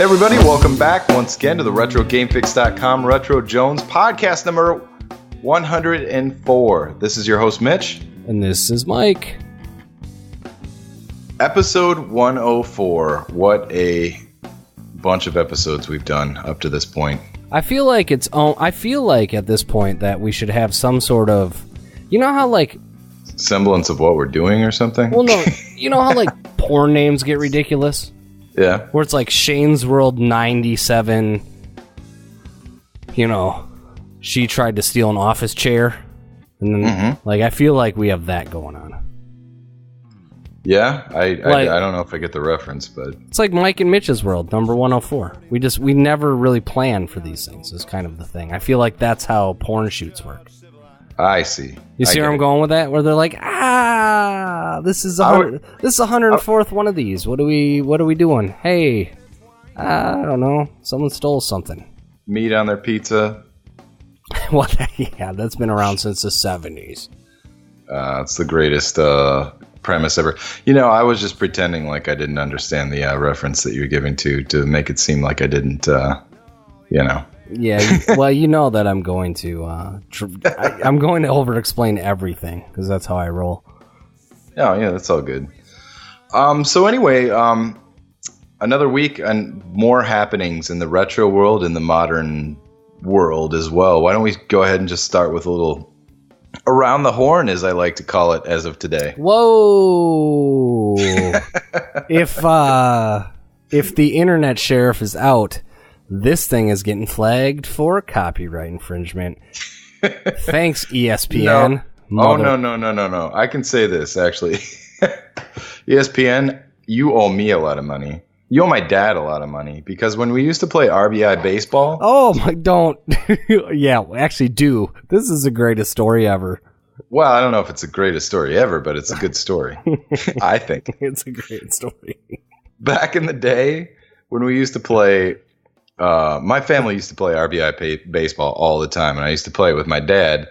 Hey everybody, welcome back once again to the RetroGameFix.com Retro Jones podcast number 104. This is your host Mitch. And this is Mike. Episode 104. What a bunch of episodes we've done up to this point. I feel like at this point that we should have some sort of, you know how like semblance of what we're doing or something? Well, no, you know how like porn names get ridiculous? Yeah. Where it's like Shane's World 97, you know, she tried to steal an office chair. And then, like, I feel like we have that going on. Yeah, I don't know if I get the reference, but... It's like Mike and Mitch's World, number 104. We never really plan for these things, is kind of the thing. I feel like that's how porn shoots work. I see. You see where I'm going with that? Where they're like, this is 104th one of these. What are we doing? Hey, I don't know. Someone stole something. Meat on their pizza. What? Yeah, that's been around since the 70s. It's the greatest premise ever. You know, I was just pretending like I didn't understand the reference that you're giving to make it seem like I didn't, you know. Yeah, well, you know that I'm going to I'm going to over-explain everything because that's how I roll. Oh, yeah, that's all good. So anyway, another week and more happenings in the retro world and the modern world as well. Why don't we go ahead and just start with a little around the horn, as I like to call it, as of today. Whoa! If the internet sheriff is out, this thing is getting flagged for copyright infringement. Thanks, ESPN. No. Oh, no. I can say this, actually. ESPN, you owe me a lot of money. You owe my dad a lot of money. Because when we used to play RBI baseball... Oh, my, don't. Yeah, actually do. This is the greatest story ever. Well, I don't know if it's the greatest story ever, but it's a good story. I think. It's a great story. Back in the day, when we used to play... my family used to play RBI baseball all the time, and I used to play it with my dad.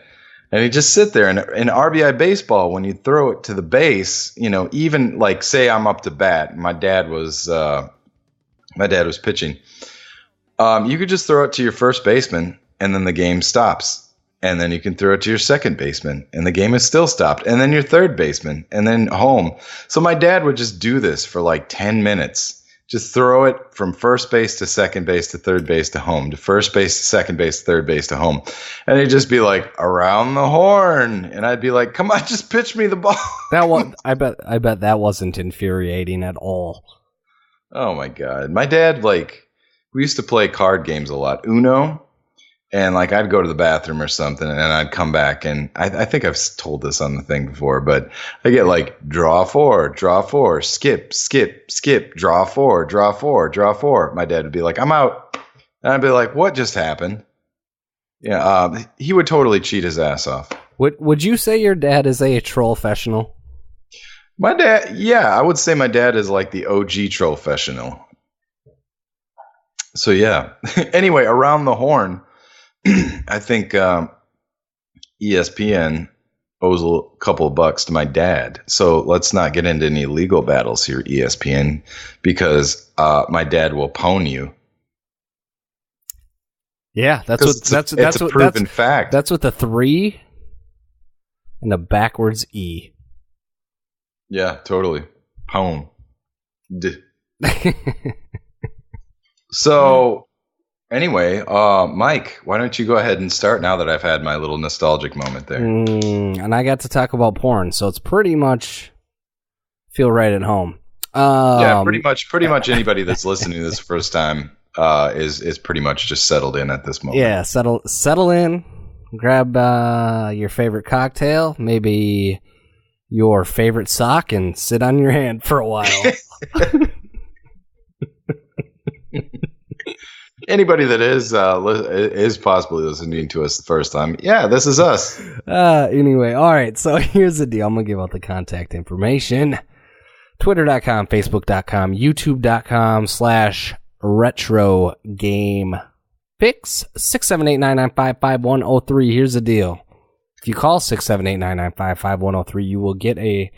And he'd just sit there. And in RBI baseball, when you throw it to the base, you know, even like say I'm up to bat, and my dad was pitching. You could just throw it to your first baseman, and then the game stops. And then you can throw it to your second baseman, and the game is still stopped. And then your third baseman, and then home. So my dad would just do this for like 10 minutes. Just throw it from first base to second base to third base to home, to first base to second base to third base to home. And he'd just be like, around the horn. And I'd be like, come on, just pitch me the ball. I bet that wasn't infuriating at all. Oh, my God. My dad, like, we used to play card games a lot. Uno. And, like, I'd go to the bathroom or something, and I'd come back, and I think I've told this on the thing before, but I get, like, draw four, skip, draw four. My dad would be like, I'm out. And I'd be like, what just happened? Yeah, he would totally cheat his ass off. Would you say your dad is a troll-fessional? My dad, yeah, I would say my dad is, like, the OG troll-fessional. So, yeah. Anyway, around the horn. I think ESPN owes a couple of bucks to my dad. So let's not get into any legal battles here, ESPN, because my dad will pwn you. Yeah, that's a proven fact. That's with a 3 and a backwards E. Yeah, totally. Pwn. So. Anyway, Mike, why don't you go ahead and start now that I've had my little nostalgic moment there? And I got to talk about porn, so it's pretty much feel right at home. Yeah, pretty much anybody that's listening to this first time is pretty much just settled in at this moment. Yeah, settle in, grab your favorite cocktail, maybe your favorite sock, and sit on your hand for a while. Anybody that is possibly listening to us the first time, yeah, this is us. Anyway, all right, so here's the deal. I'm going to give out the contact information. Twitter.com, Facebook.com, YouTube.com/RetroGameFix. 678-995-5103. Here's the deal. If you call 678-995-5103, you will get a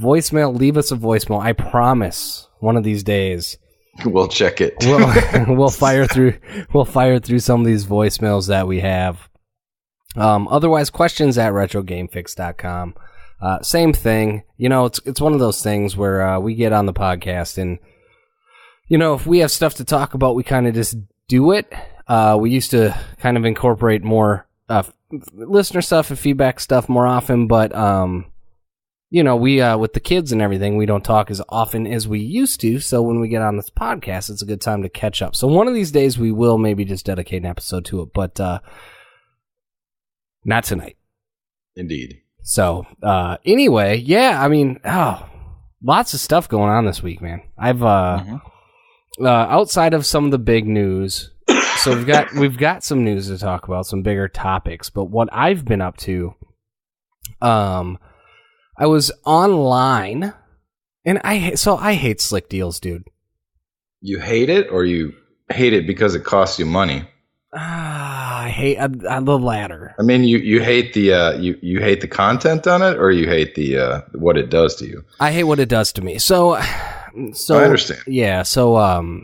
voicemail. Leave us a voicemail. I promise one of these days We'll check it. We'll fire through some of these voicemails that we have. Otherwise, questions at RetroGameFix.com. Same thing. It's one of those things where we get on the podcast and, if we have stuff to talk about, we kind of just do it. We used to kind of incorporate more listener stuff and feedback stuff more often, but we with the kids and everything, we don't talk as often as we used to. So when we get on this podcast, it's a good time to catch up. So one of these days we will maybe just dedicate an episode to it, but not tonight. Indeed. So anyway, yeah, lots of stuff going on this week, man. I've outside of some of the big news. So we've got some news to talk about, some bigger topics. But what I've been up to, I was online, and I hate slick deals, dude. You hate it, or you hate it because it costs you money? I hate the latter. You hate the you hate the content on it, or you hate the what it does to you? I hate what it does to me. So I understand. Yeah. So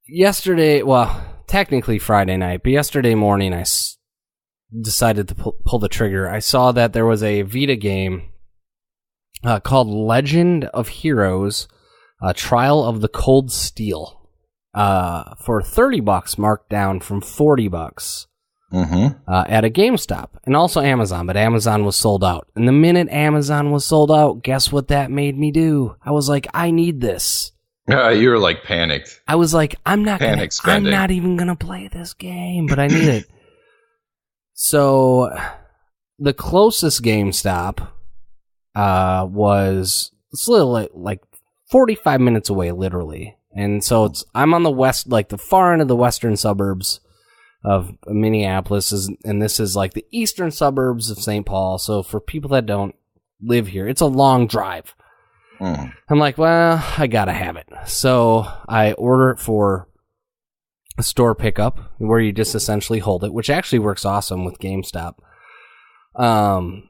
yesterday, well, technically Friday night, but yesterday morning I decided to pull the trigger. I saw that there was a Vita game called Legend of Heroes: Trial of the Cold Steel. For $30 marked down from $40 at a GameStop, and also Amazon, but Amazon was sold out. And the minute Amazon was sold out, guess what that made me do? I was like, I need this. You were like panicked. I was like, I'm not even gonna play this game, but I need it. So the closest GameStop was it's a little like 45 minutes away, literally. And so I'm on the west, like the far end of the western suburbs of Minneapolis, and this is like the eastern suburbs of St. Paul. So for people that don't live here, it's a long drive. I'm like, well, I gotta have it. So I order it for a store pickup where you just essentially hold it, which actually works awesome with GameStop. And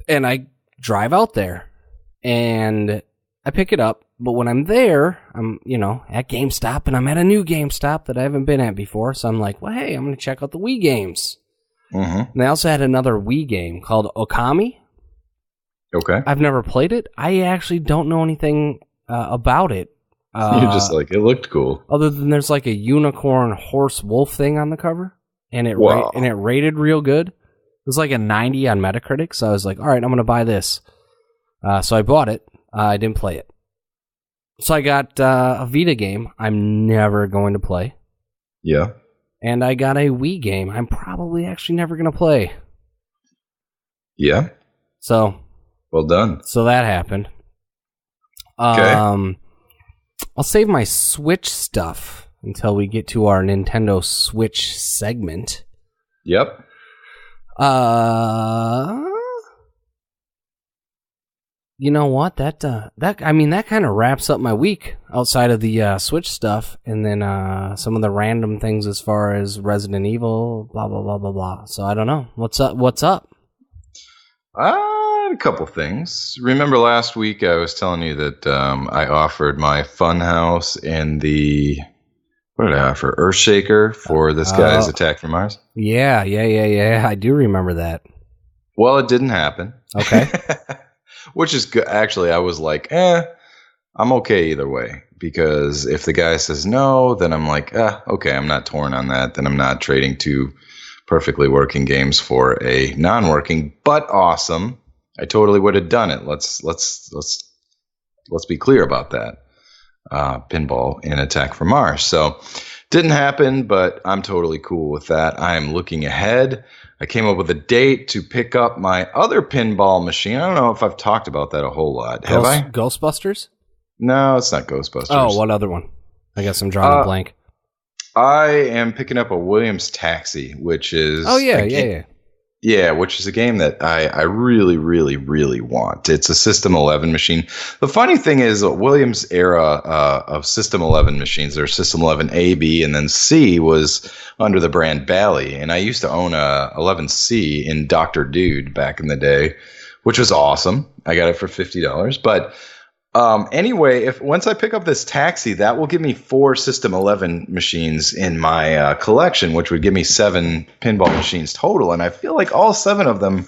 I drive out there and I pick it up. But when I'm there, I'm, at GameStop, and I'm at a new GameStop that I haven't been at before. So I'm like, well, hey, I'm going to check out the Wii games. And they also had another Wii game called Okami. Okay. I've never played it. I actually don't know anything about it. You're just like, it looked cool. Other than there's like a unicorn horse wolf thing on the cover, and it rated real good. It was like a 90 on Metacritic. So I was like, all right, I'm going to buy this. So I bought it. I didn't play it. So I got a Vita game I'm never going to play. Yeah. And I got a Wii game I'm probably actually never going to play. Yeah. So. Well done. So that happened. Okay. I'll save my Switch stuff until we get to our Nintendo Switch segment. Yep. You know what? That kind of wraps up my week outside of the Switch stuff, and then some of the random things as far as Resident Evil, blah blah blah blah blah. So I don't know what's up. A couple things. Remember last week I was telling you that I offered my Funhouse and the what did I offer? Earthshaker for this guy's Attack from Mars. Yeah. I do remember that. Well, it didn't happen. Okay. Which is good. Actually, I was like, I'm okay either way. Because if the guy says no, then I'm like, okay, I'm not torn on that. Then I'm not trading two perfectly working games for a non-working, but awesome. I totally would have done it. Let's be clear about that. Pinball in Attack from Mars. So didn't happen, but I'm totally cool with that. I am looking ahead. I came up with a date to pick up my other pinball machine. I don't know if I've talked about that a whole lot. Have I? Ghostbusters? No, it's not Ghostbusters. Oh, what other one? I guess I'm drawing a blank. I am picking up a Williams Taxi, which is... Oh, yeah. Yeah, which is a game that I really, really, really want. It's a System 11 machine. The funny thing is, Williams' era of System 11 machines, there's System 11 A, B, and then C was under the brand Bally. And I used to own a 11C in Dr. Dude back in the day, which was awesome. I got it for $50. But Anyway, if once I pick up this taxi, that will give me 4 System 11 machines in my collection, which would give me 7 pinball machines total. And I feel like all 7 of them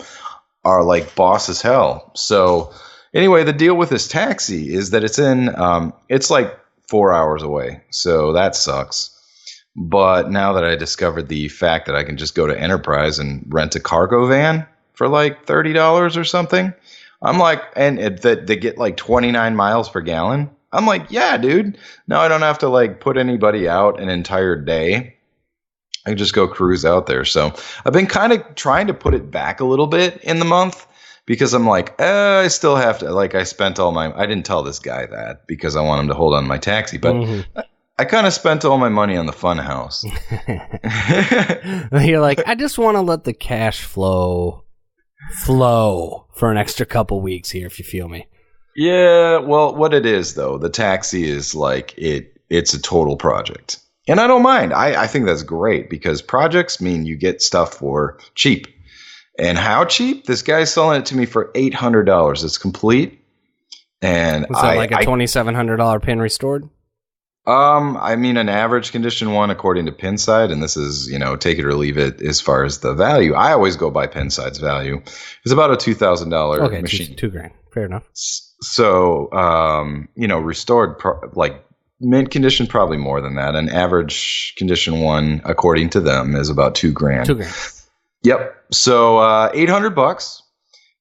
are like boss as hell. So anyway, the deal with this taxi is that it's like 4 hours away. So that sucks. But now that I discovered the fact that I can just go to Enterprise and rent a cargo van for like $30 or something, I'm like, and they get like 29 miles per gallon. I'm like, yeah, dude. Now I don't have to like put anybody out an entire day. I can just go cruise out there. So I've been kind of trying to put it back a little bit in the month because I'm like, I still have to, like, I didn't tell this guy that because I want him to hold on to my taxi, but I kind of spent all my money on the fun house. You're like, I just want to let the cash flow for an extra couple weeks here, if you feel me. Yeah, well, what it is, though, the taxi is like, it's a total project. And I don't mind. I think that's great because projects mean you get stuff for cheap. And how cheap? This guy's selling it to me for $800. It's complete. And was that like a $2,700 pin restored? I mean, an average condition one according to Pinside, and this is, take it or leave it as far as the value. I always go by Pinside's value. It's about a $2,000 machine. $2,000. Fair enough. So, restored, like mint condition, probably more than that. An average condition one, according to them, is about $2,000. $2,000. Yep. So, $800.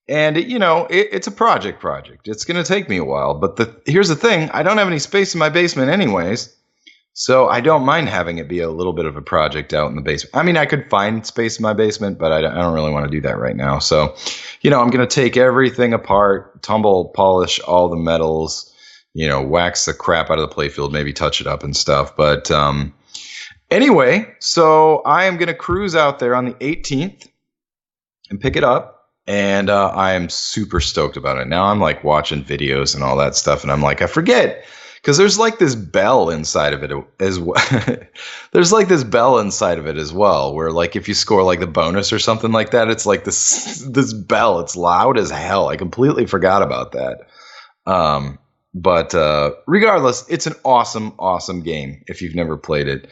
And, it's a project. It's going to take me a while. But here's the thing. I don't have any space in my basement anyways. So I don't mind having it be a little bit of a project out in the basement. I mean, I could find space in my basement, but I don't really want to do that right now. So, I'm going to take everything apart, polish all the metals, wax the crap out of the playfield, maybe touch it up and stuff. But anyway, so I am going to cruise out there on the 18th and pick it up. And I am super stoked about it. Now I'm like watching videos and all that stuff. And I'm like, I forget. Because there's like this bell inside of it as well. There's like this bell inside of it as well. Where like if you score like the bonus or something like that, it's like this bell. It's loud as hell. I completely forgot about that. But regardless, it's an awesome game if you've never played it.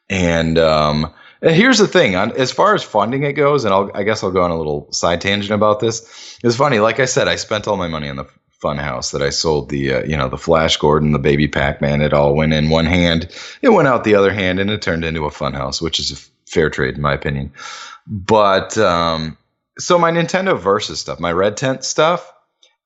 And here's the thing, as far as funding it goes, and I guess I'll go on a little side tangent about this. It's funny, like I said, I spent all my money on the fun house that I sold the Flash Gordon, the baby Pac-Man. It all went in one hand, it went out the other hand, and it turned into a fun house, which is a fair trade in my opinion. But so my Nintendo Versus stuff, my Red Tent stuff,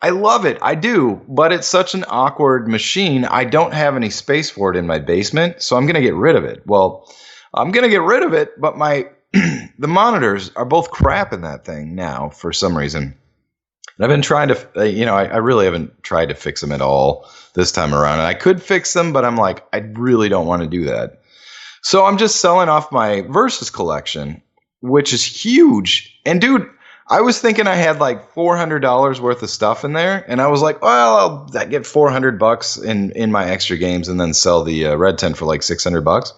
I love it. I do, but it's such an awkward machine. I don't have any space for it in my basement, so I'm going to get rid of it. Well, I'm going to get rid of it, but the monitors are both crap in that thing now for some reason. And I've been trying to, I really haven't tried to fix them at all this time around. And I could fix them, but I'm like, I really don't want to do that. So I'm just selling off my Versus collection, which is huge. And dude, I was thinking I had like $400 worth of stuff in there. And I was like, well, I'll get $400 in my extra games and then sell the Red Tent for like $600.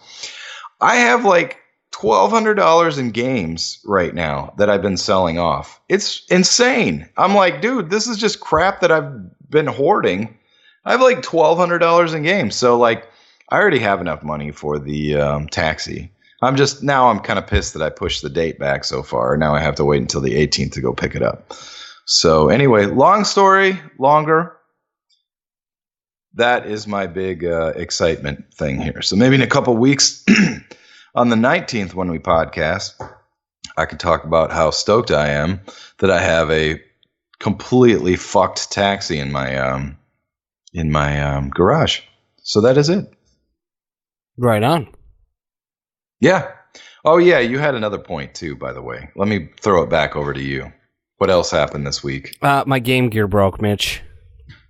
I have like $1,200 in games right now that I've been selling off. It's insane. I'm like, dude, this is just crap that I've been hoarding. I have like $1,200 in games. So like, I already have enough money for the taxi. I'm kind of pissed that I pushed the date back so far. Now I have to wait until the 18th to go pick it up. So anyway, long story, longer. That is my big excitement thing here. So maybe in a couple weeks, on the 19th when we podcast, I could talk about how stoked I am that I have a completely fucked taxi in my garage. So that is it. Right on. Yeah. Oh yeah, you had another point too, by the way. Let me throw it back over to you. What else happened this week? My Game Gear broke, Mitch.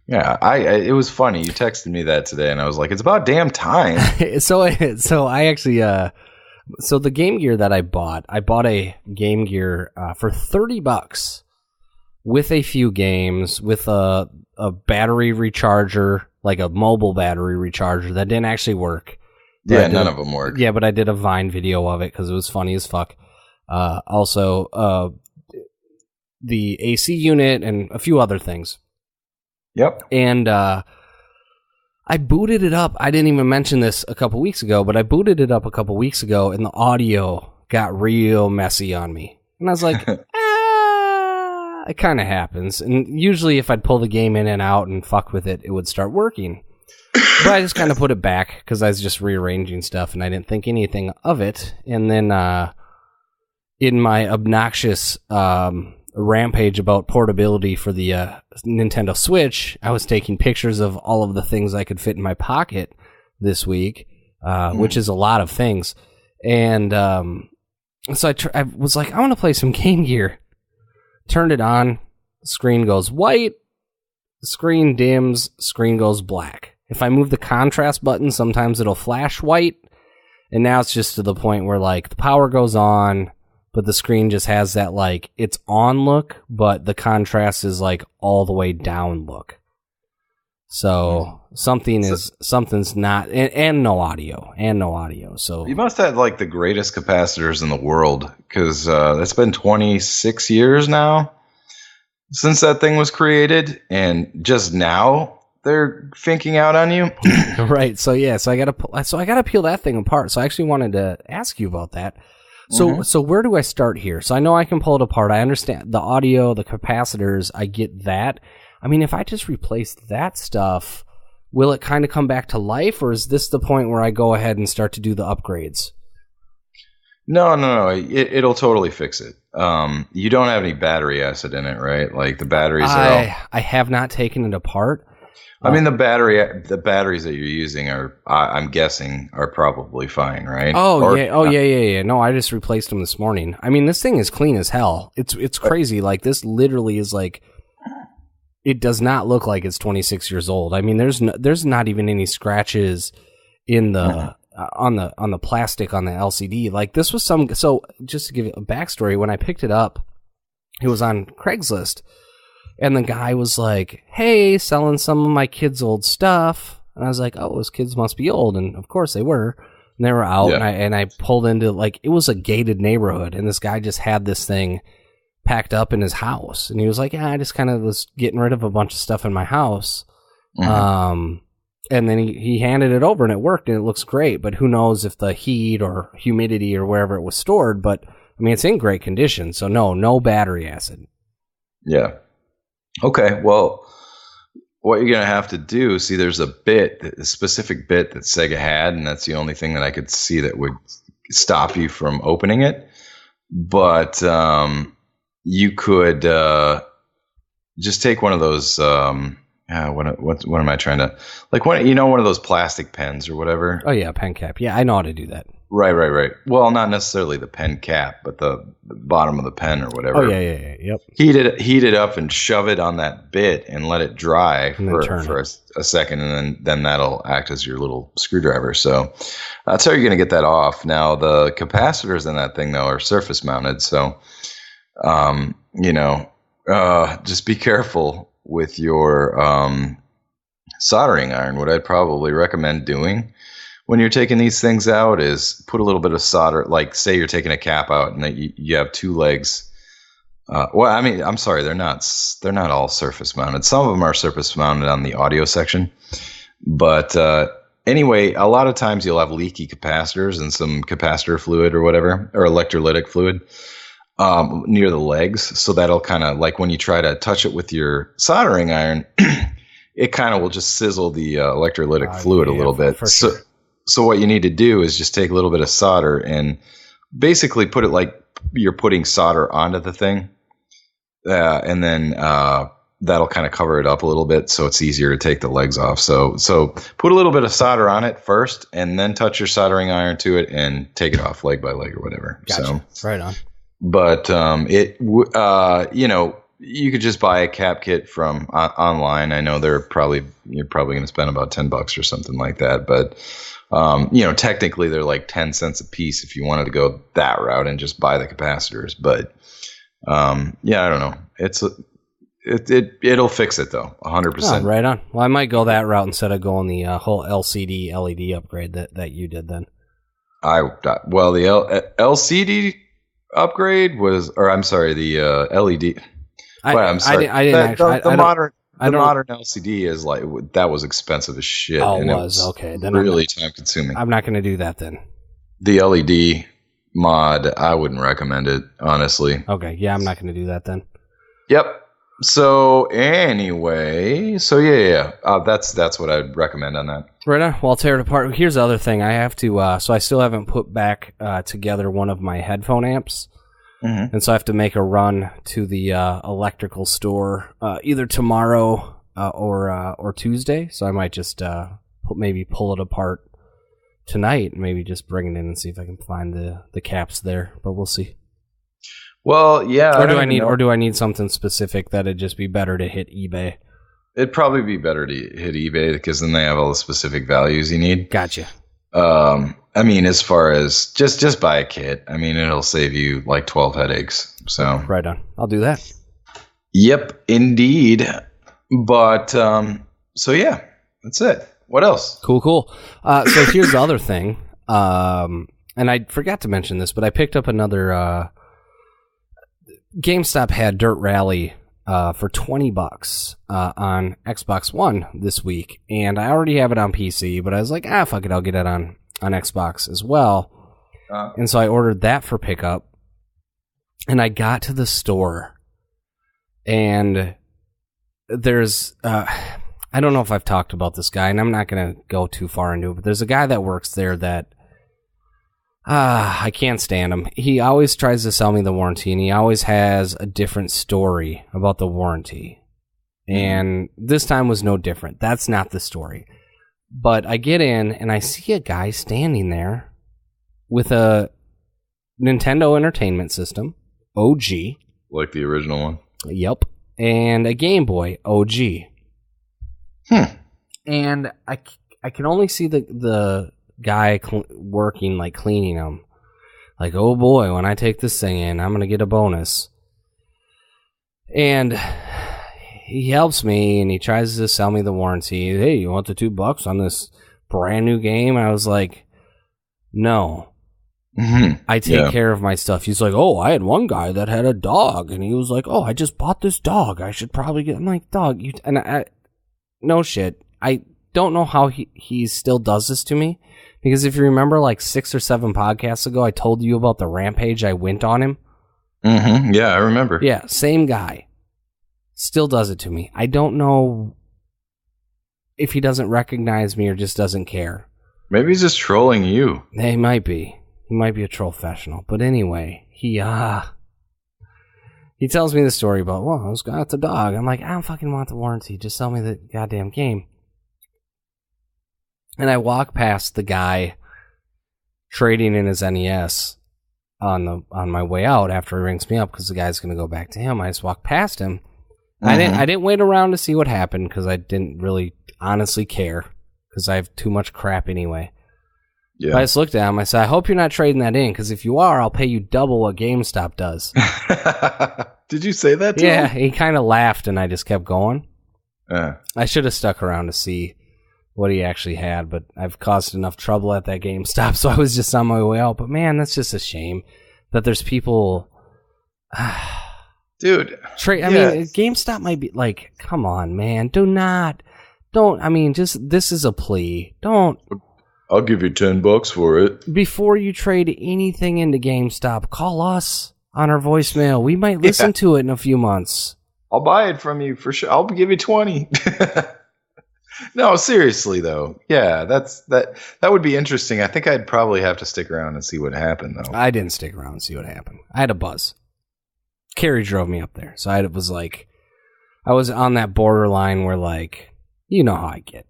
Yeah, it was funny. You texted me that today, and I was like, "It's about damn time." So I actually, so the Game Gear that I bought a Game Gear for $30 with a few games, with a battery recharger, like a mobile battery recharger that didn't actually work. Yeah, none of them work. Yeah, but I did a Vine video of it because it was funny as fuck. Also, the AC unit and a few other things. Yep. And I booted it up. I didn't even mention this a couple weeks ago, but I booted it up a couple weeks ago, and the audio got real messy on me. And I was like, it kind of happens. And usually if I'd pull the game in and out and fuck with it, it would start working. But I just kind of put it back because I was just rearranging stuff, and I didn't think anything of it. And then in my obnoxious rampage about portability for the Nintendo Switch, I was taking pictures of all of the things I could fit in my pocket this week, which is a lot of things. And so I was like, I want to play some Game Gear. Turned it on, screen goes white, screen dims, screen goes black. If I move the contrast button, sometimes it'll flash white, and now it's just to the point where, like, the power goes on, but the screen just has that, like, it's on look, but the contrast is, like, all the way down look. So something's not, and no audio. So you must have, like, the greatest capacitors in the world, because it's been 26 years now since that thing was created, and just now they're finking out on you. Right. So I gotta peel that thing apart. So I actually wanted to ask you about that. So where do I start here? So I know I can pull it apart. I understand the audio, the capacitors. I get that. I mean, if I just replace that stuff, will it kind of come back to life, or is this the point where I go ahead and start to do the upgrades? No. It'll totally fix it. You don't have any battery acid in it, right? Like the batteries I have not taken it apart. I mean, the batteries that you're using are, I'm guessing, are probably fine, right? Yeah. No, I just replaced them this morning. I mean, this thing is clean as hell. It's crazy. Like, this literally is like, it does not look like it's 26 years old. I mean, there's not even any scratches in the on the plastic on the LCD. Like, this was so just to give you a backstory, when I picked it up, it was on Craigslist. And the guy was like, hey, selling some of my kids' old stuff. And I was like, oh, those kids must be old. And of course they were. And they were out. Yeah. And I pulled into, like, it was a gated neighborhood. And this guy just had this thing packed up in his house. And he was like, yeah, I just kind of was getting rid of a bunch of stuff in my house. And then he handed it over and it worked and it looks great. But who knows if the heat or humidity or wherever it was stored. But, I mean, it's in great condition. So no battery acid. Yeah. Okay, well, what you're going to have to do, see, there's a specific bit that Sega had, and that's the only thing that I could see that would stop you from opening it. But you could just take one of those, what am I trying to, like, one of those plastic pens or whatever? Oh, yeah, pen cap. Yeah, I know how to do that. Right. Well, not necessarily the pen cap, but the bottom of the pen or whatever. Oh, yeah. Yep. Heat it up and shove it on that bit and let it dry for a second, and then that'll act as your little screwdriver. So that's how you're going to get that off. Now, the capacitors in that thing, though, are surface mounted. So, just be careful with your soldering iron. What I'd probably recommend doing when you're taking these things out is put a little bit of solder, like say you're taking a cap out and that you have two legs. I'm sorry, they're not all surface mounted. Some of them are surface mounted on the audio section. But anyway, a lot of times you'll have leaky capacitors and some capacitor fluid or whatever, or electrolytic fluid near the legs. So that'll kind of, like when you try to touch it with your soldering iron, it kind of will just sizzle the electrolytic fluid a little bit. Sure. So what you need to do is just take a little bit of solder and basically put it like you're putting solder onto the thing. And then that'll kind of cover it up a little bit so it's easier to take the legs off. So put a little bit of solder on it first and then touch your soldering iron to it and take it off leg by leg or whatever. Gotcha. So, right on. But you could just buy a cap kit from online. I know you're probably going to spend about $10 or something like that. But technically they're like 10 cents a piece if you wanted to go that route and just buy the capacitors. But I don't know. It'll fix it though, 100%. Oh, right on. Well, I might go that route instead of going the whole LCD LED upgrade that you did then. The LCD upgrade was, or I'm sorry, the LED. I'm sorry. I didn't actually. The modern. The modern LCD is like, that was expensive as shit. Oh, and it was? Okay. Then really time consuming. I'm not going to do that then. The LED mod, I wouldn't recommend it, honestly. Okay. Yeah, I'm not going to do that then. Yep. So anyway, yeah. That's what I'd recommend on that. Right on. Well, I'll tear it apart. Here's the other thing. I have to, so I still haven't put back together one of my headphone amps. Mm-hmm. And so I have to make a run to the electrical store either tomorrow or Tuesday. So I might just maybe pull it apart tonight. Maybe just bring it in and see if I can find the caps there. But we'll see. Well, yeah. Or do I need something specific that'd just be better to hit eBay? It'd probably be better to hit eBay because then they have all the specific values you need. Gotcha. I mean, as far as just buy a kit. I mean, it'll save you like 12 headaches. So right on. I'll do that. Yep, indeed. But so yeah, that's it. What else? Cool. So here's the other thing. And I forgot to mention this, but I picked up another. GameStop had Dirt Rally for $20 on Xbox One this week, and I already have it on PC, but I was like, fuck it, I'll get it on Xbox as well. And so I ordered that for pickup, and I got to the store, and there's, I don't know if I've talked about this guy, and I'm not going to go too far into it, but there's a guy that works there that I can't stand him. He always tries to sell me the warranty, and he always has a different story about the warranty. And this time was no different. That's not the story. But I get in, and I see a guy standing there with a Nintendo Entertainment System, OG. Like the original one? Yep. And a Game Boy, OG. And I can only see the guy working, like cleaning them, like, oh boy, when I take this thing in, I'm gonna get a bonus. And he helps me, and he tries to sell me the warranty. Hey, you want the $2 on this brand new game? And I was like, no. I take care of my stuff. He's like, oh, I had one guy that had a dog, and he was like, oh, I just bought this dog, I should probably get. I'm like, dog, no shit. I don't know how he still does this to me. Because if you remember, like 6 or 7 podcasts ago, I told you about the rampage I went on him. Mm-hmm. Yeah, I remember. Yeah, same guy. Still does it to me. I don't know if he doesn't recognize me or just doesn't care. Maybe he's just trolling you. He might be. He might be a troll-fessional. But anyway, he tells me the story about, well, I was got the dog. I'm like, I don't fucking want the warranty. Just sell me the goddamn game. And I walk past the guy trading in his NES on my way out after he rings me up because the guy's going to go back to him. I just walk past him. Mm-hmm. I didn't wait around to see what happened because I didn't really honestly care because I have too much crap anyway. Yeah. But I just looked at him. I said, I hope you're not trading that in because if you are, I'll pay you double what GameStop does. Did you say that to him? Yeah, he kind of laughed and I just kept going. I should have stuck around to see what he actually had, but I've caused enough trouble at that GameStop, so I was just on my way out. But man, that's just a shame that there's people. Dude, I mean, GameStop might be like, come on, man, don't. I mean, just this is a plea. Don't. I'll give you $10 for it. Before you trade anything into GameStop, call us on our voicemail. We might listen to it in a few months. I'll buy it from you for sure. I'll give you 20. No, seriously though. Yeah, that would be interesting. I think I'd probably have to stick around and see what happened though. I didn't stick around and see what happened. I had a buzz. Carrie drove me up there. So I was on that borderline where, like, you know how I get.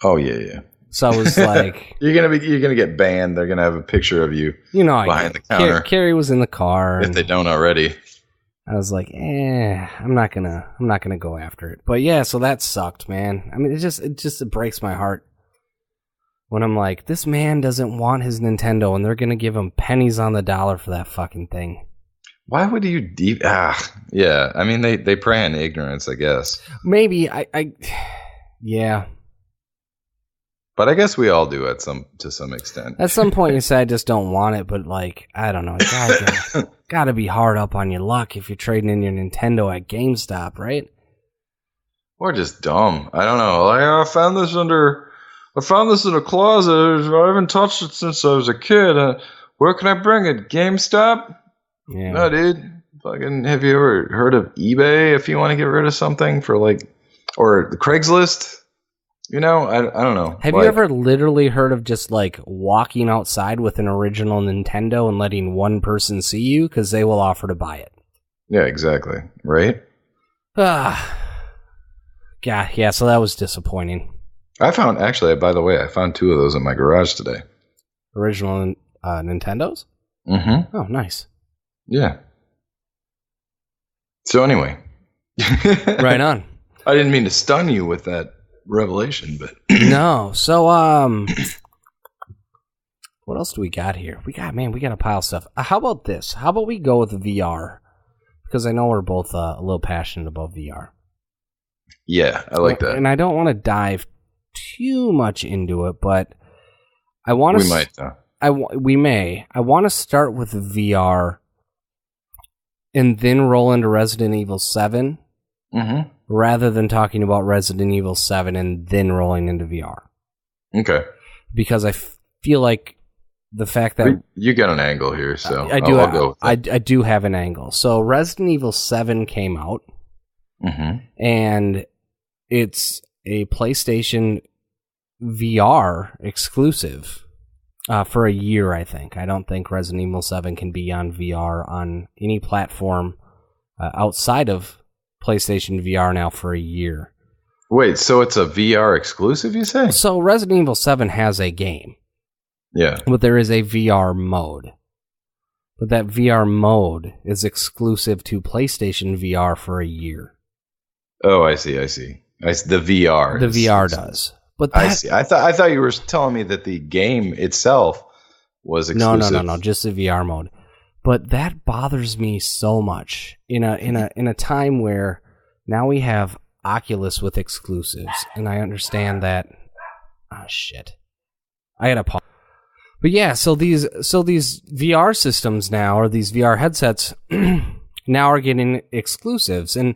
Oh yeah. So I was like, you're gonna get banned. They're gonna have a picture of you, behind the counter. Carrie was in the car. If they don't already. I was like, I'm not gonna go after it. But yeah, so that sucked, man. I mean, it breaks my heart when I'm like, this man doesn't want his Nintendo, and they're gonna give him pennies on the dollar for that fucking thing. Why would you? Yeah. I mean, they prey on ignorance, I guess. Maybe yeah. But I guess we all do to some extent. At some point, you say, I just don't want it, but, like, I don't know. Gotta be hard up on your luck if you're trading in your Nintendo at GameStop, right? Or just dumb. I don't know. Like, I found this in a closet. I haven't touched it since I was a kid. Where can I bring it? GameStop? Yeah. No, dude. Fucking, have you ever heard of eBay if you want to get rid of something for like, or Craigslist? You know, I don't know. Have you ever literally heard of just like walking outside with an original Nintendo and letting one person see you because they will offer to buy it? Yeah, exactly. Right? Yeah, so that was disappointing. I found, actually, by the way, I found 2 of those in my garage today. Original Nintendos? Mm-hmm. Oh, nice. Yeah. So anyway. Right on. I didn't mean to stun you with that revelation, but... No. So, what else do we got here? We got a pile of stuff. How about this? How about we go with VR? Because I know we're both a little passionate about VR. Yeah, I like that. And I don't want to dive too much into it, but I want to... We might, though. We may. I want to start with VR and then roll into Resident Evil 7 rather than talking about Resident Evil 7 and then rolling into VR. Okay. Because I feel like the fact that... You got an angle here, so I do. I'll go with I do have an angle. So Resident Evil 7 came out, and it's a PlayStation VR exclusive. For a year, I think. I don't think Resident Evil 7 can be on VR on any platform outside of PlayStation VR now for a year. Wait, so it's a VR exclusive, you say? So Resident Evil 7 has a game. Yeah. But there is a VR mode. But that VR mode is exclusive to PlayStation VR for a year. Oh, I see. The VR. The VR does. But I see. I thought you were telling me that the game itself was exclusive. No. Just the VR mode. But that bothers me so much in a time where now we have Oculus with exclusives, and I understand that. Ah, shit. I had a pause. But yeah, so these VR systems now, or these VR headsets, now are getting exclusives, and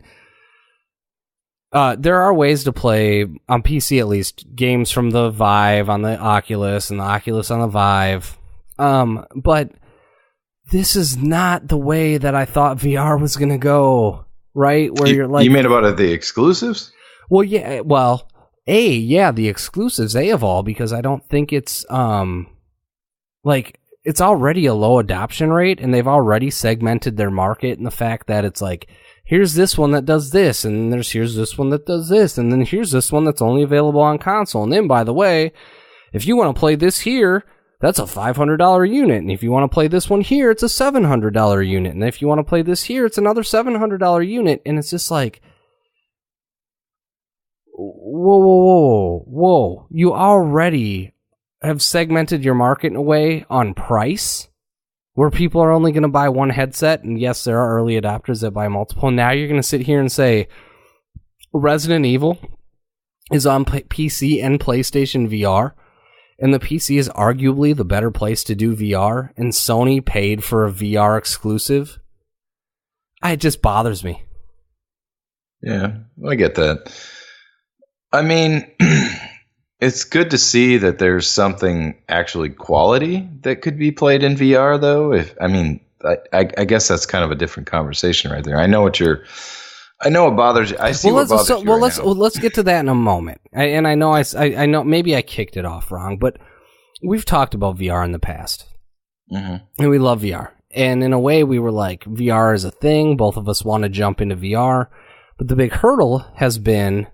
there are ways to play, on PC at least, games from the Vive on the Oculus and the Oculus on the Vive. But this is not the way that I thought VR was going to go, right? Where you're like... You mean about the exclusives? Well, yeah, the exclusives, of all, because I don't think it's, it's already a low adoption rate, and they've already segmented their market in the fact that it's like, here's this one that does this, and here's this one that does this, and then here's this one that's only available on console. And then, by the way, if you want to play this here, that's a $500 unit. And if you want to play this one here, it's a $700 unit. And if you want to play this here, it's another $700 unit. And it's just like, whoa. You already have segmented your market in a way on price where people are only going to buy one headset, and yes, there are early adopters that buy multiple. Now you're going to sit here and say Resident Evil is on PC and PlayStation VR, and the PC is arguably the better place to do VR, and Sony paid for a VR exclusive. It just bothers me. Yeah, I get that. I mean... It's good to see that there's something actually quality that could be played in VR, though. I guess that's kind of a different conversation right there. I know what bothers you. I see what bothers you. Let's get to that in a moment. I know maybe I kicked it off wrong, but we've talked about VR in the past, and we love VR. And in a way, we were like, VR is a thing. Both of us want to jump into VR, but the big hurdle has been,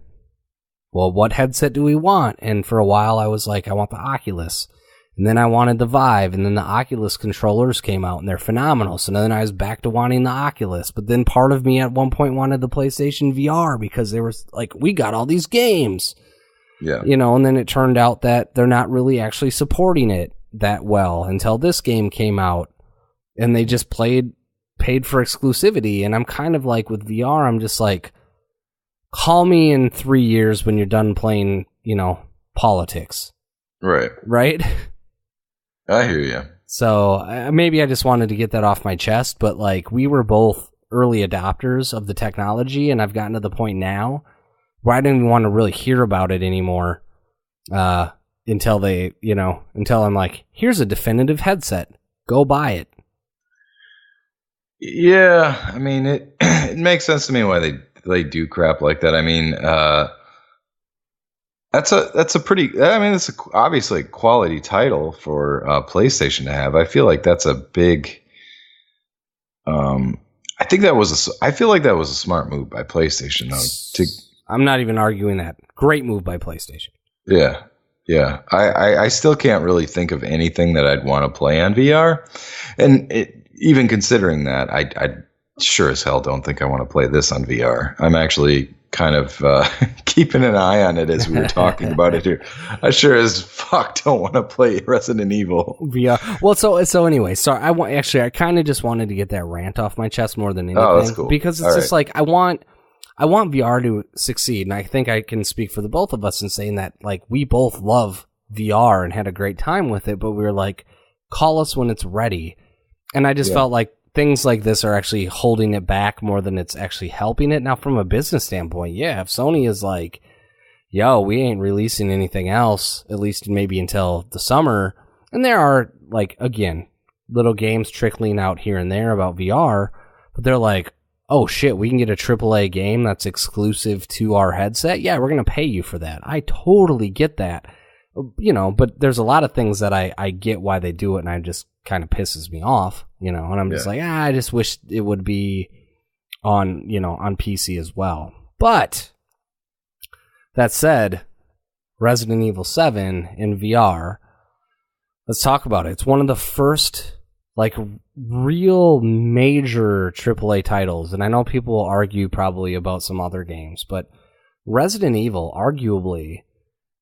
well, what headset do we want? And for a while, I was like, I want the Oculus. And then I wanted the Vive. And then the Oculus controllers came out, and they're phenomenal. So then I was back to wanting the Oculus. But then part of me at one point wanted the PlayStation VR because they were like, we got all these games. Yeah. And then it turned out that they're not really actually supporting it that well until this game came out. And they just paid for exclusivity. And I'm kind of like, with VR, I'm just like, call me in 3 years when you're done playing, politics. Right. Right? I hear you. So maybe I just wanted to get that off my chest, but we were both early adopters of the technology, and I've gotten to the point now where I didn't even want to really hear about it anymore until I'm like, here's a definitive headset. Go buy it. Yeah, I mean, it makes sense to me why they do crap like that. I mean, that's obviously a quality title for PlayStation to have. I feel like that's a big. I feel like that was a smart move by PlayStation, though. I'm not even arguing that. Great move by PlayStation. Yeah. Yeah. I still can't really think of anything that I'd want to play on VR. And even considering that, I sure as hell don't think I want to play this on VR. I'm actually kind of keeping an eye on it as we were talking about it here. I sure as fuck don't want to play Resident Evil VR. Well, so anyway, sorry. I kind of just wanted to get that rant off my chest more than anything. Oh, that's cool. Because it's just like I want VR to succeed, and I think I can speak for the both of us in saying that, like, we both love VR and had a great time with it, but we were like, call us when it's ready. And I just felt like things like this are actually holding it back more than it's actually helping it. Now, from a business standpoint, yeah, if Sony is like, yo, we ain't releasing anything else, at least maybe until the summer, and there are, like, again, little games trickling out here and there about VR, but they're like, oh shit, we can get a AAA game that's exclusive to our headset? Yeah, we're going to pay you for that. I totally get that. But there's a lot of things that I get why they do it, and I just kind of pisses me off, and I'm just like, I just wish it would be on PC as well. But that said, Resident Evil 7 in VR, let's talk about it. It's one of the first real major AAA titles, and I know people will argue probably about some other games, but Resident Evil arguably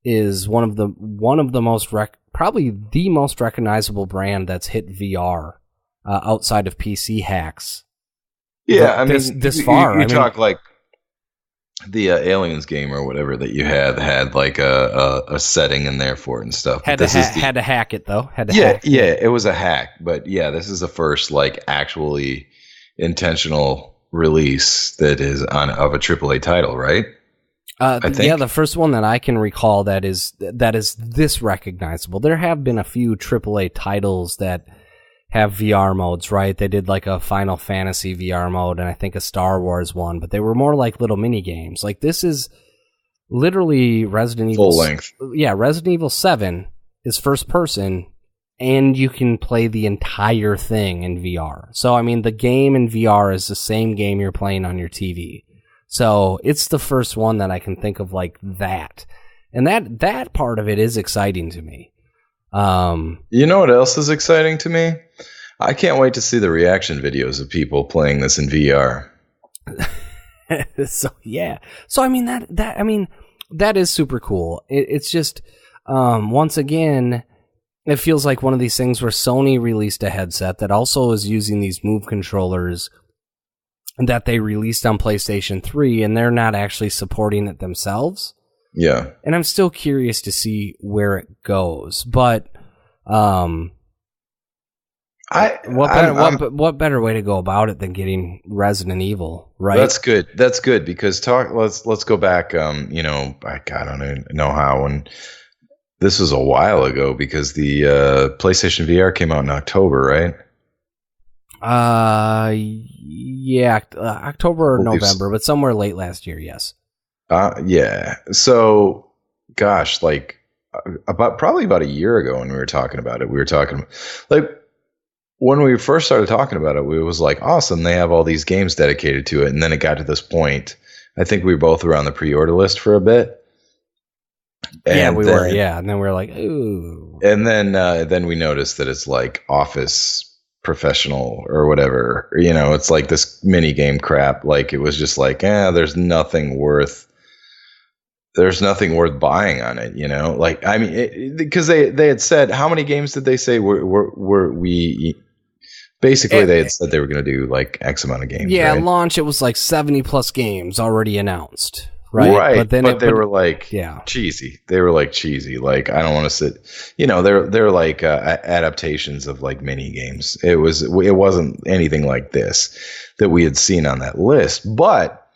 is one of the most probably the most recognizable brand that's hit VR outside of PC hacks. Yeah, this far. You talk like the Aliens game or whatever that you had like a setting in there for it and stuff. Had to hack it though. Yeah, it was a hack, but yeah, this is the first like actually intentional release that is of a AAA title, right? I think. Yeah, the first one that I can recall that is this recognizable. There have been a few AAA titles that have VR modes, right? They did like a Final Fantasy VR mode and I think a Star Wars one, but they were more like little mini games. Like this is literally Resident Evil full length. Yeah, Resident Evil 7 is first person and you can play the entire thing in VR. So I mean the game in VR is the same game you're playing on your TV. So it's the first one that I can think of like that. And that part of it is exciting to me. You know what else is exciting to me? I can't wait to see the reaction videos of people playing this in VR. So yeah. So I mean that is super cool. It's just once again, it feels like one of these things where Sony released a headset that also is using these Move controllers that they released on PlayStation 3, and they're not actually supporting it themselves. Yeah. And I'm still curious to see where it goes. But what better way to go about it than getting Resident Evil, right? That's good because let's go back I don't even know how, and this was a while ago because the PlayStation VR came out in October, right? Yeah, October or November, but somewhere late last year, yes. Yeah. So, gosh, like probably about a year ago when we were talking about it, like when we first started talking about it, it was like, awesome, they have all these games dedicated to it. And then it got to this point, I think we both were on the pre-order list for a bit. And yeah, we were. Yeah. And then we were like, ooh. And then we noticed that it's like Office Professional or whatever, it's like this mini game crap. Like it was just like, there's nothing worth buying on it, like, I mean, because they had said, how many games did they say we basically they had said they were going to do like X amount of games. Yeah. Right? Launch, it was like 70 plus games already announced. Right. But they were like cheesy. They were like cheesy. Like, I don't want to sit, they're like adaptations of like mini games. It wasn't anything like this that we had seen on that list, but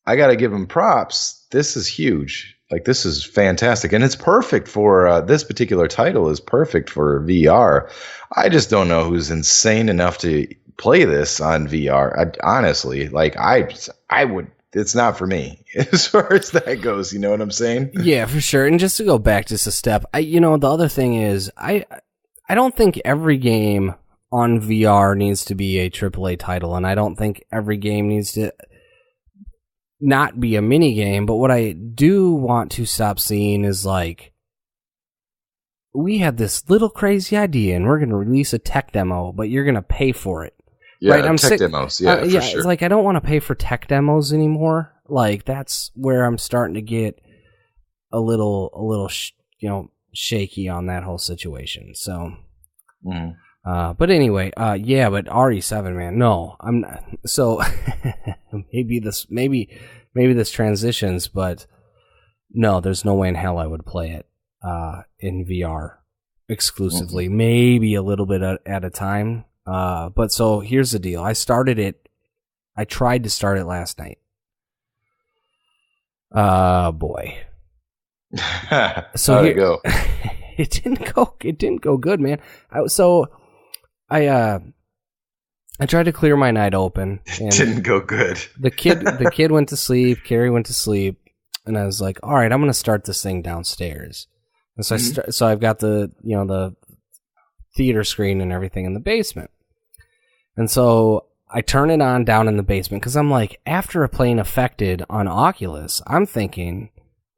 I got to give them props. this is huge. Like, this is fantastic, and it's perfect for this particular title is perfect for VR. I just don't know who's insane enough to play this on VR. Honestly, like I would. It's not for me as far as that goes. You know what I'm saying? Yeah, for sure. And just to go back just a step, the other thing is I don't think every game on VR needs to be a AAA title, and I don't think every game needs to not be a mini game. But what I do want to stop seeing is, like, we had this little crazy idea and we're going to release a tech demo, but you're going to pay for it. Yeah, right? I'm tech demos. Yeah, for sure. It's like, I don't want to pay for tech demos anymore. Like, that's where I'm starting to get a little shaky on that whole situation. So, but anyway, but RE7, man, no, I'm not. So maybe this transitions, but no, there's no way in hell I would play it in VR exclusively. Maybe a little bit at a time. But so here's the deal. I tried to start it last night. Boy. So how'd it go? It didn't go good, man. I tried to clear my night open. And it didn't go good. The kid went to sleep. Carrie went to sleep, and I was like, "All right, I'm going to start this thing downstairs." And so so I've got the theater screen and everything in the basement, and so I turn it on down in the basement because I'm like, after playing Affected on Oculus, I'm thinking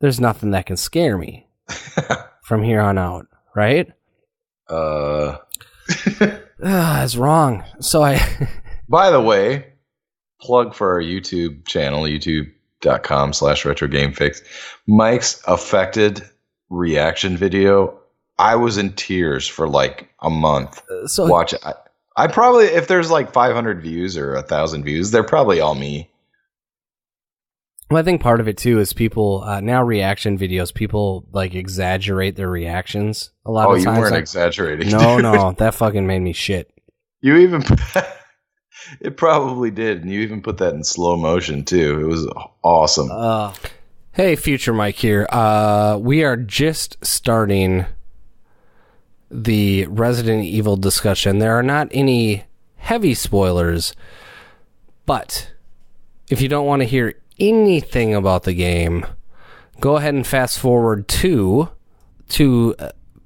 there's nothing that can scare me from here on out, right? It's wrong. So By the way, plug for our YouTube channel, youtube.com/RetroGameFix. Mike's Affected reaction video. I was in tears for like a month. Watch it. I probably, if there's like 500 views or 1,000 views, they're probably all me. Well, I think part of it too is people now reaction videos. People like exaggerate their reactions a lot of times. Oh, you weren't exaggerating. No, that fucking made me shit. You even it probably did, and you even put that in slow motion too. It was awesome. Hey, Future Mike here. We are just starting the Resident Evil discussion. There are not any heavy spoilers, but if you don't want to hear anything about the game, go ahead and fast forward to